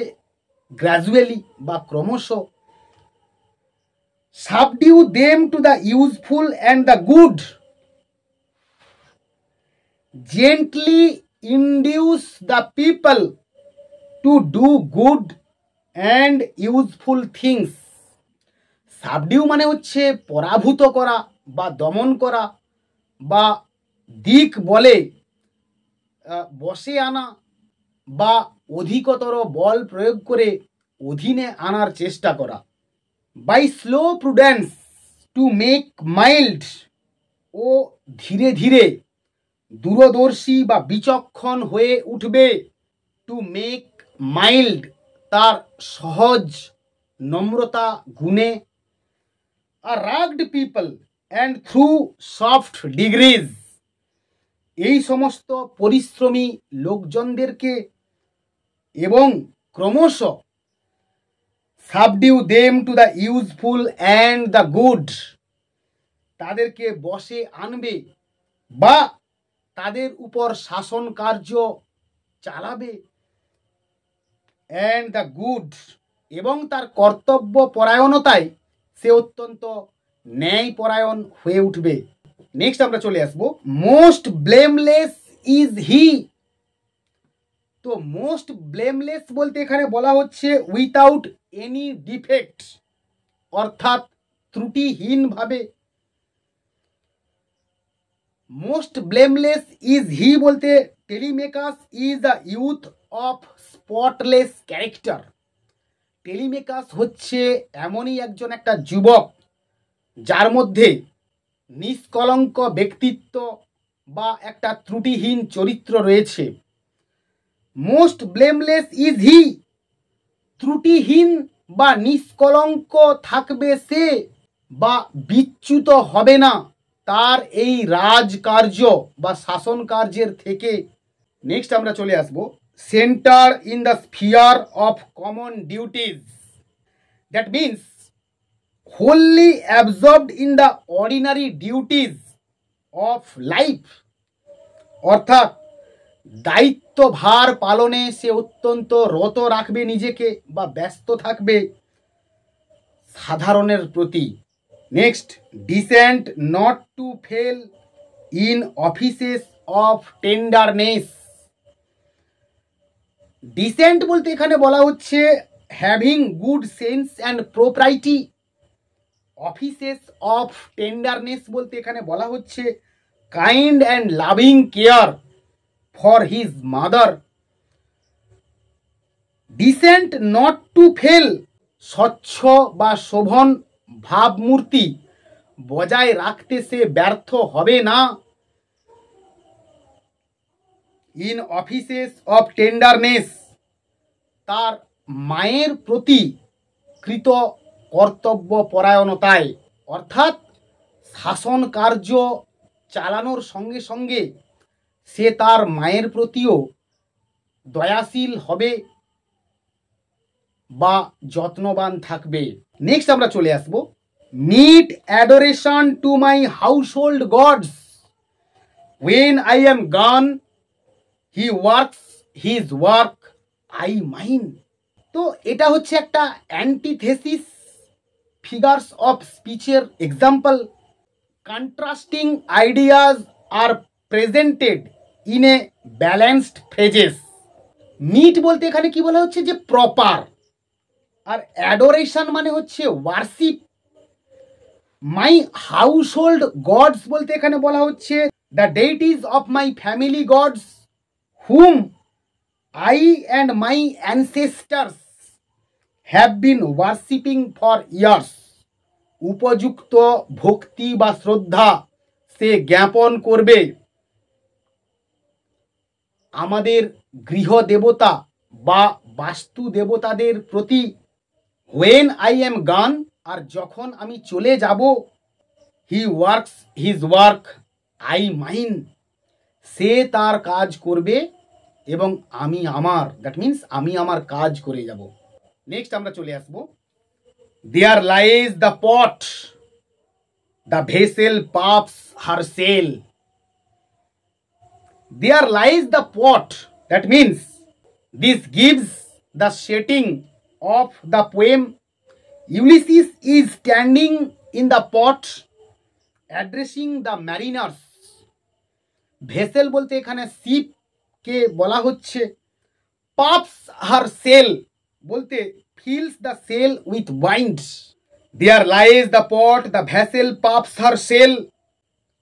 গ্র্যাজুয়ালি বা ক্রমশ। Subdue them to the useful and the good, gently induce the people to do good and useful things. Subdue মানে হচ্ছে পরাভূত করা বা দমন করা, বা দিক বলে বসে আনা বা অধিকতর বল প্রয়োগ করে অধীনে আনার চেষ্টা করা। By slow prudence to make mild, ও ধীরে ধীরে দূরদর্শী বা বিচক্ষণ হয়ে উঠবে। টু মেক মাইল্ড, তার সহজ নম্রতা গুণে। আর rugged people and through soft degrees, এই সমস্ত পরিশ্রমী লোকজনদেরকে এবং ক্রমশ subdue them to the useful and the good, তাদেরকে বশে আনবে বা তাদের উপর শাসন কার্য চালাবে। অ্যান্ড দ্য গুড, এবং তার কর্তব্য পরায়ণতায় সে অত্যন্ত ন্যায়পরায়ণ হয়ে উঠবে। নেক্সট আমরা চলে আসবো, মোস্ট ব্লেমলেস ইজ হি। তো মোস্ট ব্লেমলেস বলতে এখানে বলা হচ্ছে উইথাউট এনি ডিফেক্ট, অর্থাৎ ত্রুটিহীনভাবে। মোস্ট ব্লেমলেস ইজ হি বলতে Telemachus is the youth of spotless character. Telemachus হচ্ছে এমনই একটা যুবক যার মধ্যে নিষ্কলঙ্ক ব্যক্তিত্ব বা একটা ত্রুটিহীন চরিত্র রয়েছে। মোস্ট ব্লেমলেস ইজ হি, ত্রুটিহীন বা নিষ্কলঙ্ক থাকবে সে, বা বিচ্যুত হবে না তার এই রাজকার্য বা শাসন কার্যের থেকে। নেক্সট আমরা চলে আসব, centre in the sphere of common duties, that means wholly absorbed in the ordinary duties of life, অর্থাৎ দায়িত্বভার পালনে সে অত্যন্ত রত রাখবে নিজেকে বা ব্যস্ত থাকবে সাধারণের প্রতি। Next, decent not to fail in offices of tenderness. Decent বলতে এখানে বলা হচ্ছে having good sense and propriety. Offices of tenderness বলতে এখানে বলা হচ্ছে kind and loving care for his mother. Decent not to fail, স্বচ্ছ বা শোভন ভাবমূর্তি বজায় রাখতে সে ব্যর্থ হবে না। ইন অফিসেস অফ টেন্ডারনেস, তার মায়ের প্রতি কৃত কর্তব্য পরায়ণতায়, অর্থাৎ শাসন কার্য চালানোর সঙ্গে সঙ্গে সে তার মায়ের প্রতিও দয়াশীল হবে বা যত্নবান থাকবে। নেক্সট আমরা চলে আসব, meet adoration to my household gods, when I am gone he works his work I mine. তো এটা হচ্ছে একটা অ্যান্টিথেসিস ফিগার্স অফ স্পিচের example. Contrasting ideas are presented in a balanced phrases. Meet বলতে এখানে কি বলা হচ্ছে যে প্রপার, আর অ্যাডোরেশন মানে হচ্ছে worship. My household gods বলতে এখানে বলা হচ্ছে the deities of my family gods whom I and my ancestors have been worshipping for years. উপযুক্ত ভক্তি বা শ্রদ্ধা সে জ্ঞাপন করবে আমাদের গৃহ দেবতা বা বাস্তু দেবতাদের প্রতি। হোয়েন আই এম গান, আর যখন আমি চলে যাব, he works his work I mine, সে তার কাজ করবে এবং আমি আমার, দ্যাট মিনস আমি আমার কাজ করে যাব। নেক্সট আমরা চলে আসব, there lies the port the vessel puffs her sail. There lies the port, that means this gives the setting of the poem. Ulysses is standing in the port addressing the mariners. Vessel বলতে এখানে ship কে বলা হচ্ছে। Puffs her sail বলতে fills the sail with wind. There lies the port the vessel puffs her sell,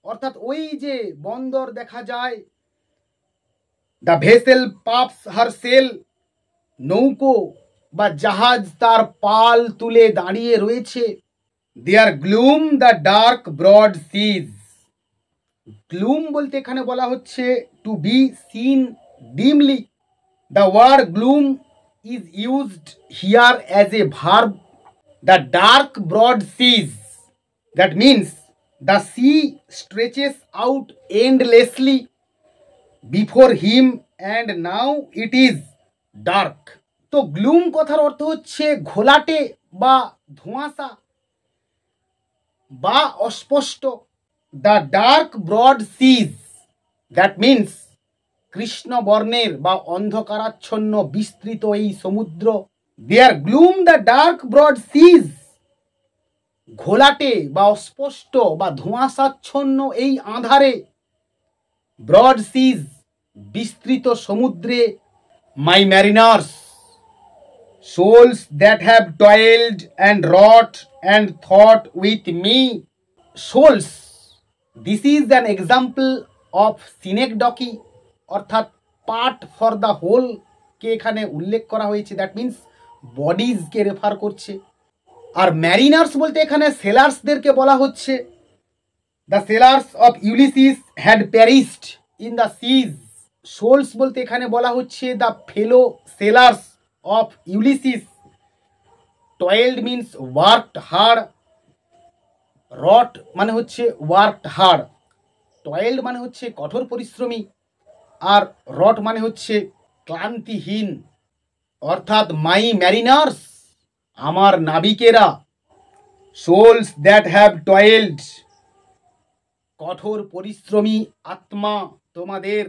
অর্থাৎ ওই যে বন্দর দেখা যায়, the vessel puffs her sell, নৌকো বা জাহাজ তার পাল তুলে দাঁড়িয়ে রয়েছে। There gloom the dark broad seas. Gloom বলতে এখানে বলা হচ্ছে to be seen dimly. The word gloom is used here as a verb. The dark broad seas, that means the sea stretches out endlessly before him and now it is dark. তো gloom কথার অর্থ হচ্ছে ঘোলাটে বা ধোঁয়াশা বা অস্পষ্ট। The dark broad seas, that means কৃষ্ণ বর্ণের বা অন্ধকারাচ্ছন্ন বিস্তৃত এই সমুদ্র, দেয়ার গ্লুম দ্য ডার্ক ব্রড সিজ, ঘোলাটে বা অস্পষ্ট বা ধোঁয়াশাচ্ছন্ন এই আঁধারে, ব্রড সিজ বিস্তৃত সমুদ্রে, মাই Mariners, souls that have toiled and wrought and thought with me, souls, this is an example of synecdoche, অর্থাৎ পার্ট ফর দ্য হোল কে এখানে উল্লেখ করা হয়েছে, দ্যাট মিন্স বডিজকে রেফার করছে। আর ম্যারিনার্স বলতে এখানে সেলার্সদেরকে বলা হচ্ছে। The sailors of Ulysses had perished in the seas, souls বলতে এখানে বলা হচ্ছে the fellow sailors of Ulysses. Toiled means worked hard, wrought মানে হচ্ছে ওয়ার্কড হার্ড, টয়েলড মানে হচ্ছে কঠোর পরিশ্রমী, আর রট মানে হচ্ছে ক্লান্তিহীন। অর্থাৎ মাই ম্যারিনার্স, আমার নাবিকেরা, সোলস দ্যাট হ্যাভ টয়েলড, কঠোর পরিশ্রমী আত্মা তোমাদের,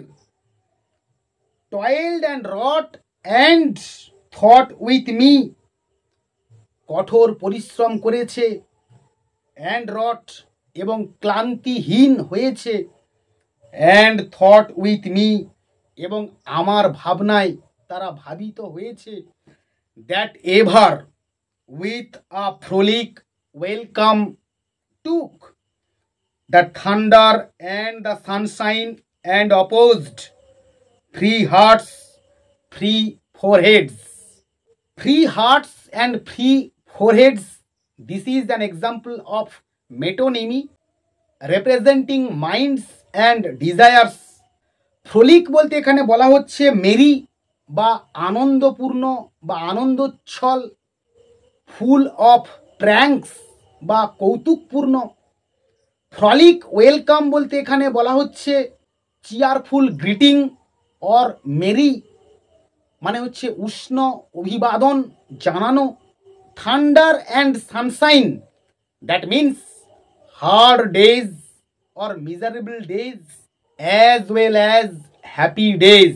toiled and wrought and thought with me, কঠোর পরিশ্রম করেছে, অ্যান্ড রট এবং ক্লান্তিহীন হয়েছে, অ্যান্ড থট উইথ মি এবং আমার ভাবনায় তারা ভাবিত হয়েছে, that ever with a frolic welcome took the thunder and the sunshine and opposed free hearts free foreheads. Free hearts and free foreheads. This is an example of metonymy representing minds and desires. ফ্রলিক বলতে এখানে বলা হচ্ছে Mary বা আনন্দপূর্ণ বা আনন্দোচ্ছল, full of pranks বা কৌতুকপূর্ণ। ফ্রলিক welcome বলতে এখানে বলা হচ্ছে চিয়ারফুল গ্রিটিং অর মেরি মানে হচ্ছে উষ্ণ অভিবাদন জানানো। Thunder and Sunshine, that means hard days or miserable days as well as happy days.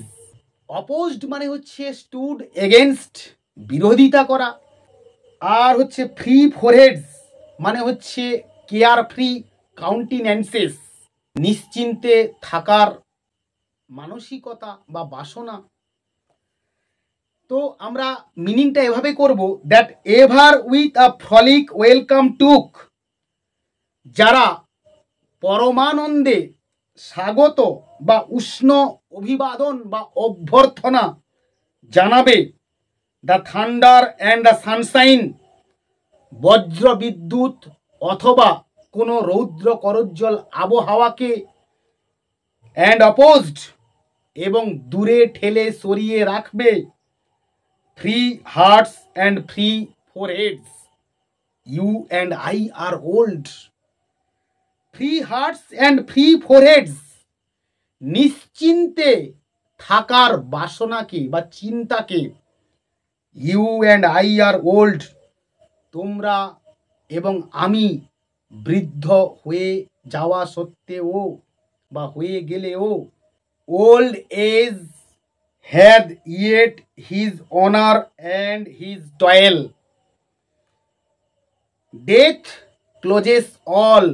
Opposed মানে হচ্ছে স্টুড এগেনস্ট, বিরোধিতা করা। আর হচ্ছে ফ্রি ফোরহেডস মানে হচ্ছে কেয়ার ফ্রি কাউন্টিনেন্সেস, নিশ্চিন্তে থাকার মানসিকতা বা বাসনা। তো আমরা মিনিংটা এভাবে করব, that ever with a frolic welcome took, যারা পরমানন্দে স্বাগত বা উষ্ণ অভিবাদন বা অভ্যর্থনা জানাবে। The thunder and the sunshine, বজ্র বিদ্যুৎ অথবা কোনো রৌদ্র করজ্জ্বল আবহাওয়াকে, অ্যান্ড অপোজড এবং দূরে ঠেলে সরিয়ে রাখবে। Free hearts and free foreheads, you and I are old. Free hearts and free foreheads, নিশ্চিন্তে থাকার বাসনাকে বা চিন্তাকে, you and I are old, তোমরা এবং আমি বৃদ্ধ হয়ে যাওয়া সত্ত্বেও বা হয়ে গেলেও, old age hath yet his honor and his toil. Death closes all,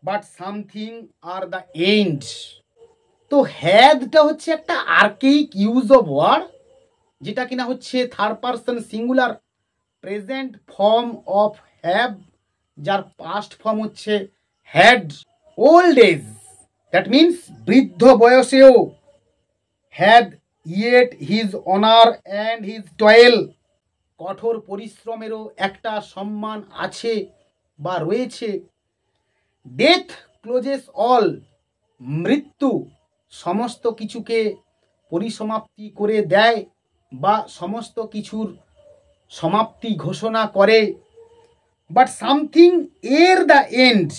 but something are the end. তো হ্যাডটা হচ্ছে একটা আর্কেইক ইউজ অফ ওয়ার্ড, যেটা কিনা হচ্ছে third person singular present form of have, যার পাস্ট ফর্ম হচ্ছে had. Old age, that means বৃদ্ধ বয়সেও, had yet his honour and his toil, কঠোর পরিশ্রমেরও একটা সম্মান আছে বা রয়েছে। ডেথ ক্লোজেস অল, মৃত্যু সমস্ত কিছুকে পরিসমাপ্তি করে দেয় বা সমস্ত কিছুর সমাপ্তি ঘোষণা করে। বাট সামথিং এর দ্য এন্ড,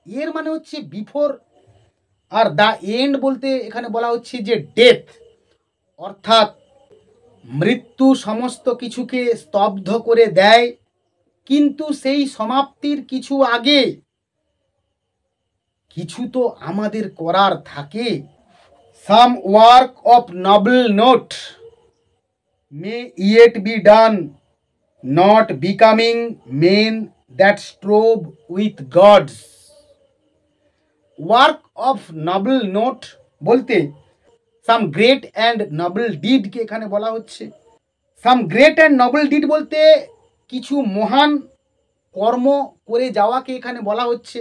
এর মানে হচ্ছে বিফোর, আর দ্য এন্ড বলতে এখানে বলা হচ্ছে যে ডেথ, অর্থাৎ মৃত্যু সমস্ত কিছুকে স্তব্ধ করে দেয়, কিন্তু সেই সমাপ্তির কিছু আগে কিছু তো আমাদের করার থাকে। Some work of noble note may yet be done, not becoming men that strove with gods. Work of noble note বলতে সাম গ্রেট অ্যান্ড নোবেল ডিডকে এখানে বলা হচ্ছে। Some great and noble deed বলতে কিছু মহান কর্ম করে যাওয়াকে এখানে বলা হচ্ছে।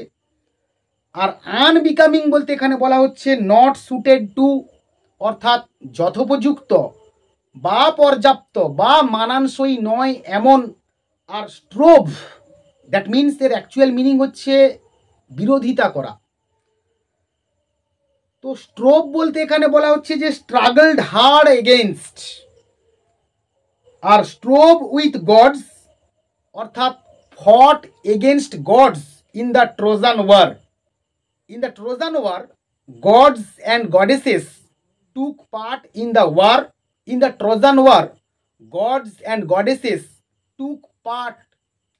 আর আনবিকামিং বলতে এখানে বলা হচ্ছে নট সুটেড টু, অর্থাৎ যথোপযুক্ত বা পর্যাপ্ত বা মানানসই নয় এমন। আর স্ট্রোভ, দ্যাট মিনস এর অ্যাকচুয়াল মিনিং হচ্ছে বিরোধিতা করা। তো স্ট্রোভ বলতে এখানে বলা হচ্ছে যে স্ট্রাগলড হার্ড এগেনস্ট। আর স্ট্রোভ উইথ গডস অর্থাৎ fought against gods in the Trojan war. In the Trojan War, gods and goddesses took part in the war. In the Trojan War, gods and goddesses took part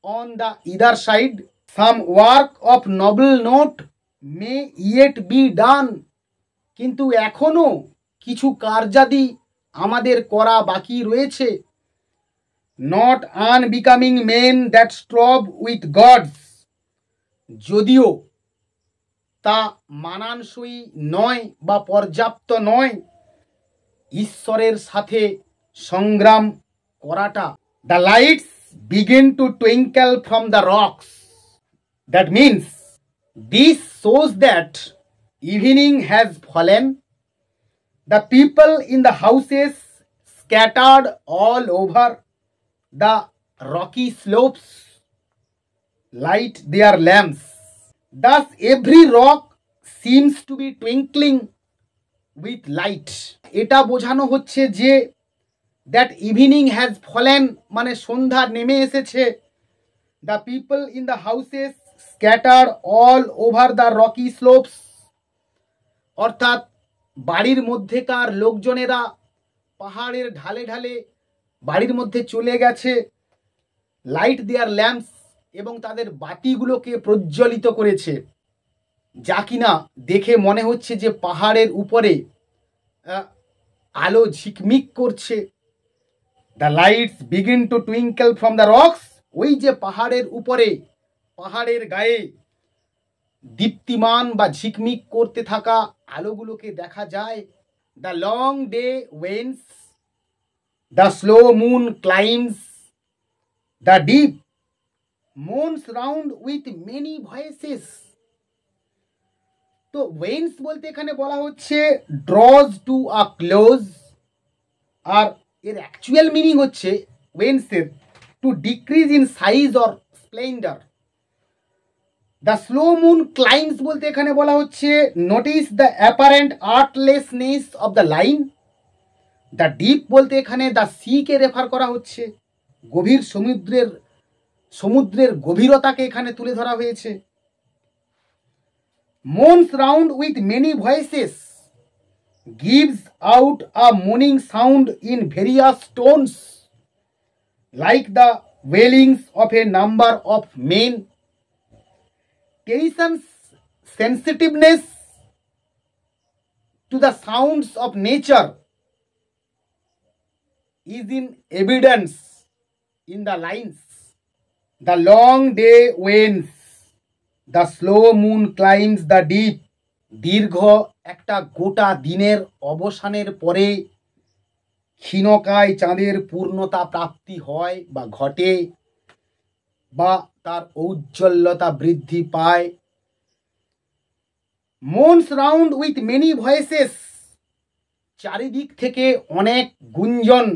on the either side. Some work of noble note may yet be done. কিন্তু এখনো কিছু কার্যাদি আমাদের করা বাকি রয়েছে। Not unbecoming men that strove with gods. যদিও তা মানানসই নয় বা পর্যাপ্ত নয় ঈশ্বরের সাথে সংগ্রাম করাটা। The lights begin to twinkle from the rocks. That means this shows that evening has fallen. The people in the houses scattered all over the rocky slopes light their lamps. Thus every rock seems to be twinkling with light. এটা বোঝানো হচ্ছে যে that evening has fallen মানে সন্ধ্যা নেমে এসেছে। The people in the houses scatter all over the rocky slopes, অর্থাৎ বাড়ির মধ্যেকার লোকজনেরা পাহাড়ের ঢালে ঢালে বাড়ির মধ্যে চলে গেছে। লাইট দেয়ার ল্যাম্পস, এবং তাদের বাতিগুলোকে প্রজ্বলিত করেছে, যা কিনা দেখে মনে হচ্ছে যে পাহাড়ের উপরে আলো ঝিকমিক করছে। The lights begin to twinkle from the rocks, ওই যে পাহাড়ের উপরে পাহাড়ের গায়ে দীপ্তিমান বা ঝিকমিক করতে থাকা আলোগুলোকে দেখা যায়। The long day wanes, the slow moon climbs the deep, moans round with many voices. তো ওয়েন্স বলতে এখানে বলা হচ্ছে ড্রজ টু আ ক্লোজ। আর এর অ্যাকচুয়াল মিনিং হচ্ছে ওয়েন্সের to decrease in size or splendour. The slow moon climbs বলতে এখানে বলা হচ্ছে notice the apparent artlessness of the line. The deep বলতে এখানে দ্য সিকে রেফার করা হচ্ছে, গভীর সমুদ্রের গভীরতাকে এখানে তুলে ধরা হয়েছে। Moans round with many voices gives out a mourning sound in various tones like the wailings of a number of men. Tennyson's sensitiveness to the sounds of nature is in evidence in the lines. The long day wanes, the slow moon climbs the deep. দীর্ঘ একটা গোটা দিনের অবসানের পরে ক্ষীণকায় চাঁদের পূর্ণতা প্রাপ্তি হয় বা ঘটে, বা তার ঔজ্জ্বল্যতা বৃদ্ধি পায়। moans round with many voices, চারিদিক থেকে অনেক গুঞ্জন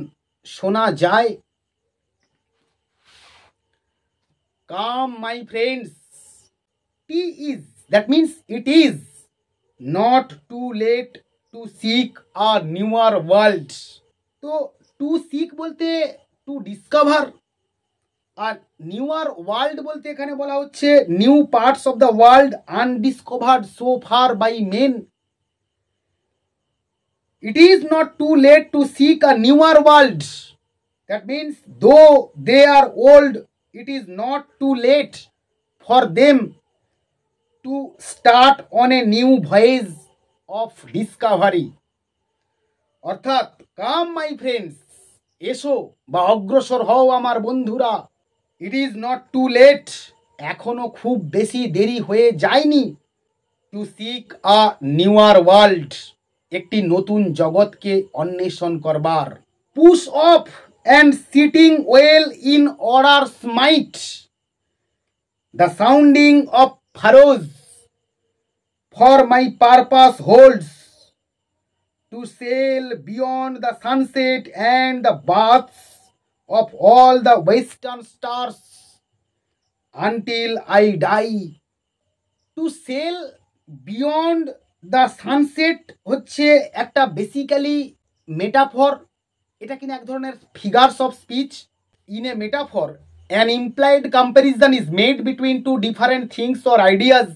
শোনা যায়। Come, my friends, that means it is not too late to seek a newer world. তো টু সিক বলতে টু ডিসকভার, আর নিউয়ার ওয়ার্ল্ড বলতে এখানে বলা হচ্ছে new parts of the world undiscovered so far by men. It is not too late to seek a newer world. That means though they are old, it is not too late for them to start on a new voice of Discovery. অর্থাৎ কাম my friends, এসো বা অগ্রসর হও আমার বন্ধুরা। It is not too late, এখনো খুব বেশি দেরি হয়ে যায়নি। To seek a newer world, একটি নতুন জগৎকে অন্বেষণ করবার। Push off and sitting well in order smite the sounding of furrows, for my purpose holds to sail beyond the sunset and the baths of all the western stars until I die. To sail beyond the sunset হচ্ছে একটা basically metaphor. এটা কিনা এক ধরনের figures of speech. In a metaphor an implied comparison is made between two different things or ideas.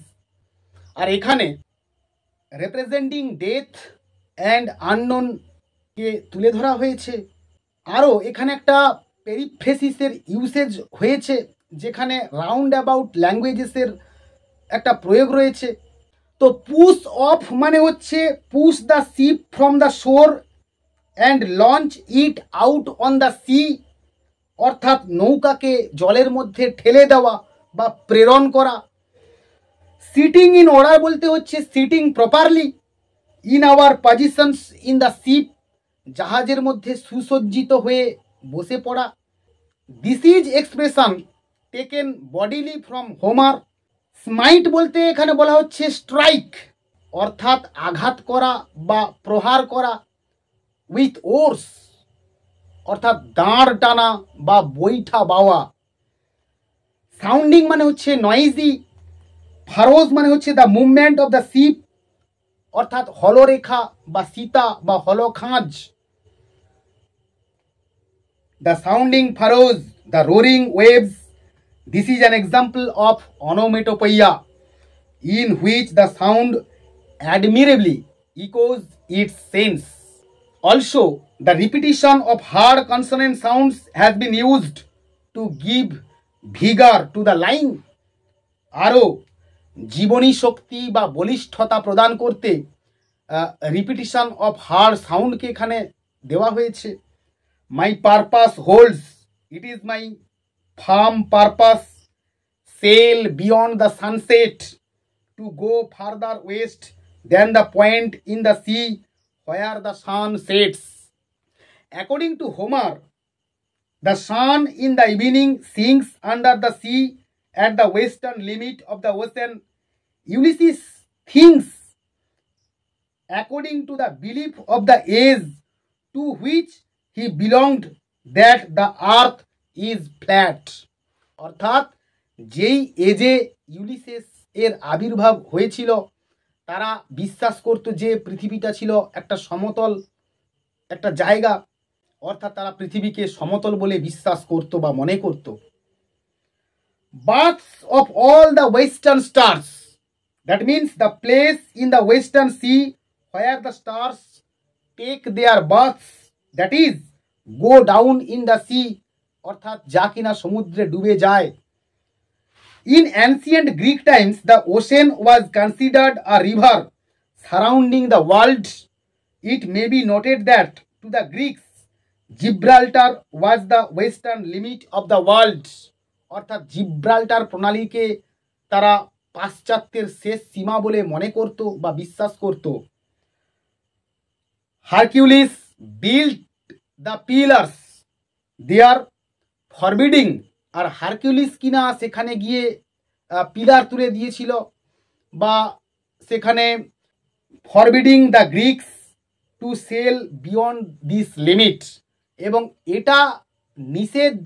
আর এখানে representing death and আননোনকে তুলে ধরা হয়েছে। আরও এখানে একটা পেরিফ্রেসিসের ইউসেজ হয়েছে, যেখানে রাউন্ড অ্যাবাউট ল্যাঙ্গুয়েজেসের একটা প্রয়োগ রয়েছে। তো পুশ অফ মানে হচ্ছে push the ship from the শোর and launch it out on the sea, অর্থাৎ নৌকাকে জলের মধ্যে ঠেলে দেওয়া বা প্রেরণ করা। সিটিং ইন অর্ডার বলতে হচ্ছে sitting properly in our positions in the ship, জাহাজের মধ্যে সুসজ্জিত হয়ে বসে পড়া। This is expression taken bodily from Homer. Smite বলতে এখানে বলা হচ্ছে স্ট্রাইক, অর্থাৎ আঘাত করা বা প্রহার করা। উইথ ওর্স অর্থাৎ দাঁড় টানা বা বৈঠা বাওয়া। সাউন্ডিং মানে হচ্ছে নয়েজি। ফারোজ মানে হচ্ছে the movement of the ship, অর্থাৎ হলরেখা বা সীতা বা হলখাঁজ। The sounding furrows, the roaring waves, this is an example of onomatopoeia in which the sound admirably echoes its sense. Also, the repetition of hard consonant sounds has been used to give vigor to the line. আরও জীবনী শক্তি বা বলিষ্ঠতা প্রদান করতে repetition of hard সাউন্ডকে এখানে দেওয়া হয়েছে। মাই purpose holds, it is my farm purpose, sail beyond the sunset to go further west than the point in the sea where the sun sets. According to Homer, the sun in the evening sinks under the sea at the western limit of the ocean. Ulysses thinks, according to the belief of the age to which he belonged, that the earth is flat. অর্থাৎ যেই এজে Ulysses এর আবির্ভাব হয়েছিল তারা বিশ্বাস করত যে পৃথিবীটা ছিল একটা সমতল একটা জায়গা, অর্থাৎ তারা পৃথিবীকে সমতল বলে বিশ্বাস করত বা মনে করত। Baths of all the western stars, that means the place in the western sea where the stars take their baths, that is go down in the sea, অর্থাৎ যা কিনা সমুদ্রে ডুবে যায়। In ancient Greek times, the ocean was considered a river surrounding the world. It may be noted that to the Greeks, Gibraltar was the western limit of the world. অর্থাৎ Gibraltar প্রণালীকে তারা পাশ্চাত্যের শেষ সীমা বলে মনে করত বা বিশ্বাস করত। Hercules built the pillars there forbidding, আর হারকিউলিস কিনা সেখানে গিয়ে পিলার তুলে দিয়েছিল বা সেখানে forbidding the Greeks to sail beyond this limit, এবং এটা নিষেধ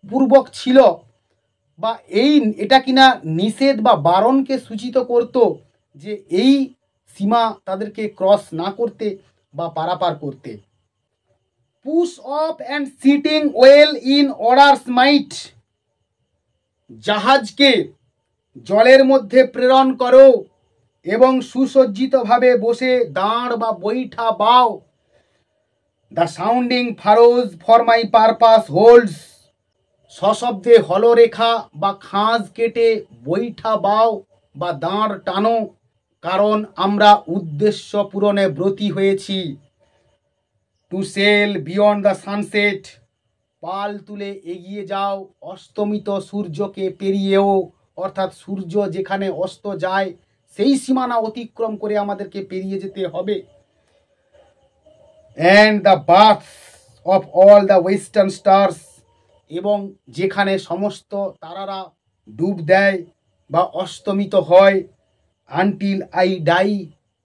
পূর্বক ছিল বা এটা কিনা নিষেধ বা বারণকে সূচিত করত যে এই সীমা তাদেরকে ক্রস না করতে বা পারাপার করতে। Push off and sitting well in order smite, জাহাজকে জলের মধ্যে প্রেরণ করো এবং সুসজ্জিতভাবে বসে দাঁড় বা বৈঠা বাও। The sounding furrows for my purpose holds, সশব্দে হলরেখা বা খাঁজ কেটে বৈঠা বাও। বা দাঁড় টানো, কারণ আমরা উদ্দেশ্য পূরণে ব্রতী হয়েছি। To sail beyond the sunset, পাল তুলে এগিয়ে যাও অস্তমিত সূর্যকে পেরিয়েও, অর্থাৎ সূর্য যেখানে অস্ত যায় সেই সীমানা অতিক্রম করে আমাদেরকে পেরিয়ে যেতে হবে। And the bath of all the western stars, এবং যেখানে সমস্ত তারারা ডুব দেয় বা অস্তমিত হয়। আনটিল আই ডাই,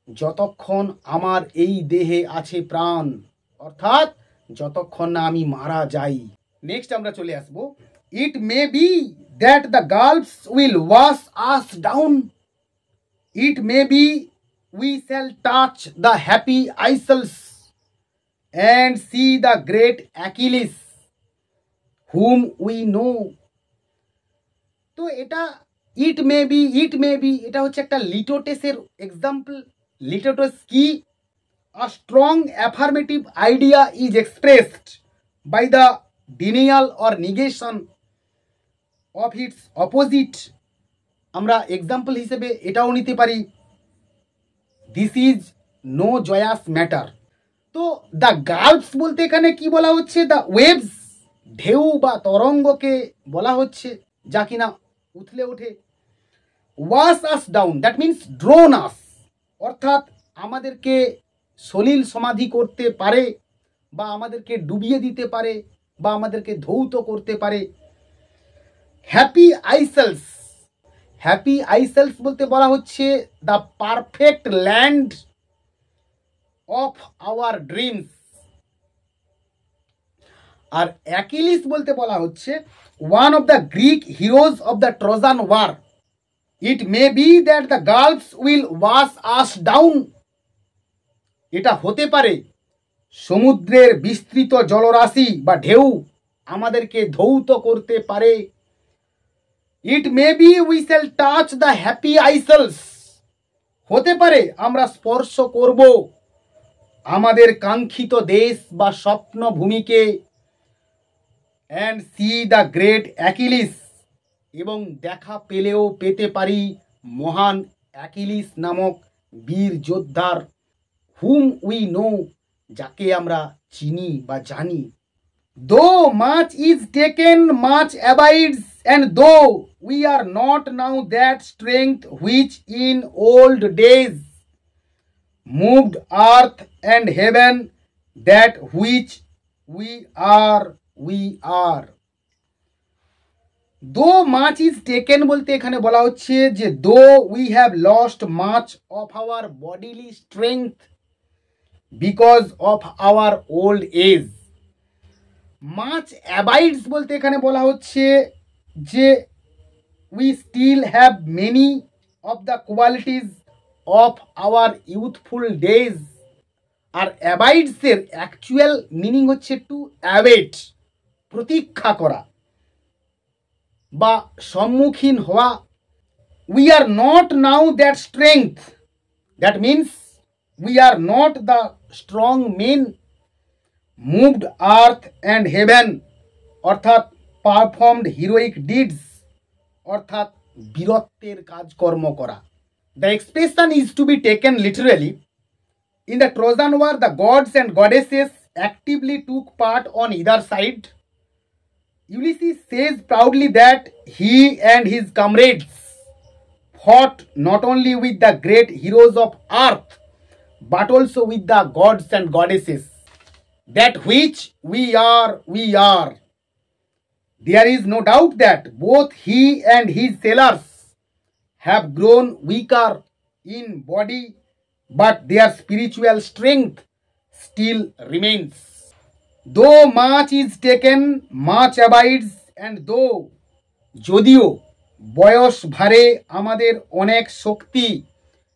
যতক্ষণ আমার এই দেহে আছে প্রাণ, অর্থাৎ যতক্ষণ না আমি মারা যাই। নেক্সট আমরা চলে আসব, it may be that the gulfs will wash us down, it may be we shall touch the happy isles and see the great Achilles whom we know। তো এটা ইট মে বি এটা হচ্ছে একটা লিটোটেসের এক্সাম্পল। লিটোটেস কি? A strong affirmative idea is expressed by the denial or negation of its opposite. আমরা example হিসেবে এটাও নিতে পারি, this is no joyous matter. তো দ্য গালফস বলতে এখানে কি বলা হচ্ছে? দ্য ওয়েভস, ঢেউ বা তরঙ্গকে বলা হচ্ছে যা কিনা উথলে ওঠে। Wash us down, that means drown us, অর্থাৎ আমাদেরকে সলিল সমাধি করতে পারে বা আমাদেরকে ডুবিয়ে দিতে পারে বা আমাদেরকে ধৌত করতে পারে। হ্যাপি আইসেলস, হ্যাপি আইসেলস বলতে বলা হচ্ছে the perfect land of our dreams. আর অ্যাকিলিস বলতে বলা হচ্ছে one of the Greek heroes of the Trojan war. It may be that the gulfs will wash us down, এটা হতে পারে সমুদ্রের বিস্তৃত জলরাশি বা ঢেউ আমাদেরকে ধৌত করতে পারে। It may be we shall touch the happy isles, হতে পারে আমরা স্পর্শ করব আমাদের কাঙ্ক্ষিত দেশ বা স্বপ্ন ভূমিকে। And see the great Achilles, এবং দেখা পেলেও পেতে পারি মহান অ্যাকিলিস নামক বীর যোদ্ধার, হুম উই নো, যাকে আমরা চিনি বা জানি। Though much is taken much abides, and though we are not now that strength which in old days moved earth and heaven, that which we are। Though much is taken বলতে এখানে বলা হচ্ছে যে though we have lost much of our bodily strength because of our old age. Much abides বলতে এখানে বলা হচ্ছে যে we still have many of the qualities of our youthful days. R অ্যাবাইডসের actual meaning হচ্ছে টু অ্যাওয়েট, প্রতীক্ষা করা বা সম্মুখীন হওয়া। We are not now that strength, that means we are not the strong main moved earth and heaven, অর্থাৎ performed heroic deeds, অর্থাৎ বীরত্বের কাজকর্ম করা। The expression is to be taken literally. In the Trojan War, the gods and goddesses actively took part on either side. Ulysses says proudly that he and his comrades fought not only with the great heroes of earth, but also with the gods and goddesses. That which we are. There is no doubt that both he and his sailors have grown weaker in body, but their spiritual strength still remains. Though much is taken, much abides, and though যদিও বয়স ভারে আমাদের অনেক শক্তি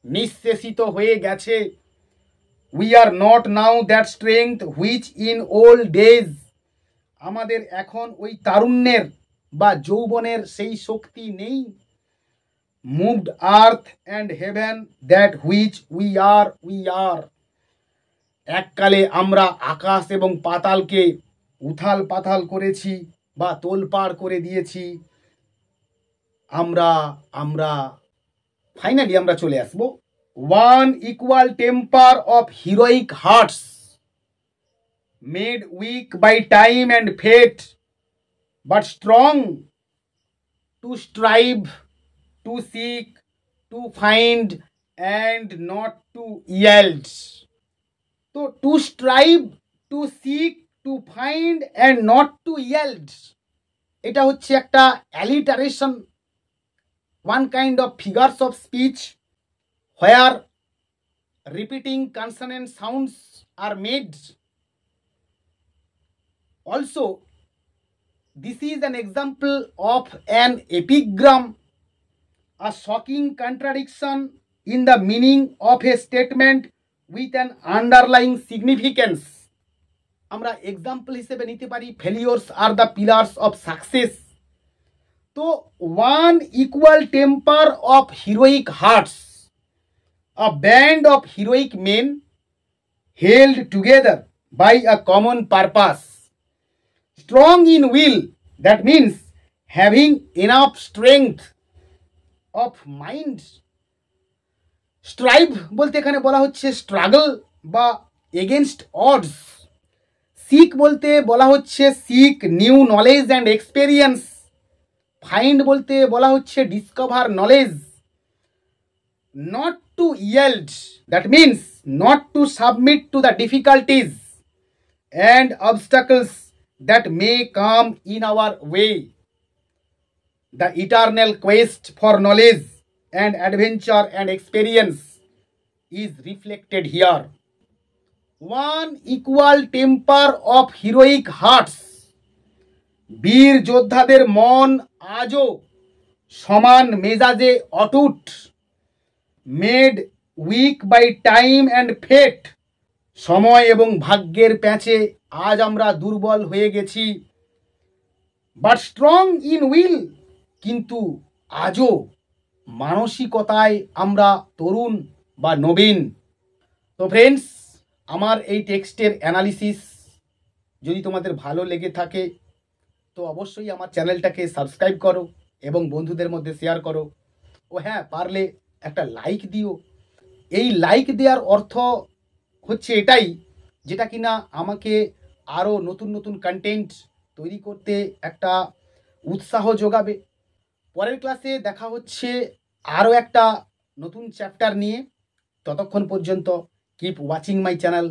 নিঃশেষিত হয়ে গেছে, we are not now that strength which in old days, আমাদের এখন ওই তারুণ্যের বা যৌবনের সেই শক্তি নেই। moved earth and heaven, that which we are। এককালে আমরা আকাশ এবং পাতালকে উথাল পাতাল করেছি বা তোলপাড় করে দিয়েছি। আমরা ফাইনালি আমরা চলে আসব one equal temper of heroic hearts made weak by time and fate but strong to strive to seek to find and not to yield. তো to strive to seek to find and not to yield এটা হচ্ছে একটা alliteration, one kind of figures of speech where repeating consonant sounds are made. Also, this is an example of an epigram, a shocking contradiction in the meaning of a statement with an underlying significance. আমরা example হিসেবে নিতে পারি failures are the pillars of success. তো one equal temper of heroic hearts, a band of heroic men held together by a common purpose, strong in will, that means having enough strength of mind. Strive বলতে এখানে বলা হচ্ছে struggle বা against ods. Sick বলতে বলা হচ্ছে seek new knowledge and experience. Find বলতে বলা হচ্ছে discover knowledge. not to yield, that means not to submit to the difficulties and obstacles that may come in our way. The eternal quest for knowledge and adventure and experience is reflected here. One equal temper of heroic hearts, বীর যোদ্ধাদের মন আজও সমান মেজাজে অটুট। Made weak by time and fate, সময় এবং ভাগ্যের প্যাঁচে আজ আমরা দুর্বল হয়ে গেছি। বাট স্ট্রং ইন উইল, কিন্তু আজও মানসিকতায় আমরা তরুণ বা নবীন। তো ফ্রেন্ডস, আমার এই টেক্সটের অ্যানালিসিস যদি তোমাদের ভালো লেগে থাকে তো অবশ্যই আমার চ্যানেলটাকে সাবস্ক্রাইব করো এবং বন্ধুদের মধ্যে শেয়ার করো। ও হ্যাঁ, পারলে একটা লাইক দিও। এই লাইক দেওয়ার অর্থ হচ্ছে এটাই, যেটা কিনা আমাকে আরও নতুন নতুন কন্টেন্ট তৈরি করতে একটা উৎসাহ যোগাবে। পরের ক্লাসে দেখা হচ্ছে আরও একটা নতুন চ্যাপ্টার নিয়ে। ততক্ষণ পর্যন্ত keep watching my channel,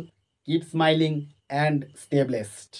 keep smiling and stay blessed.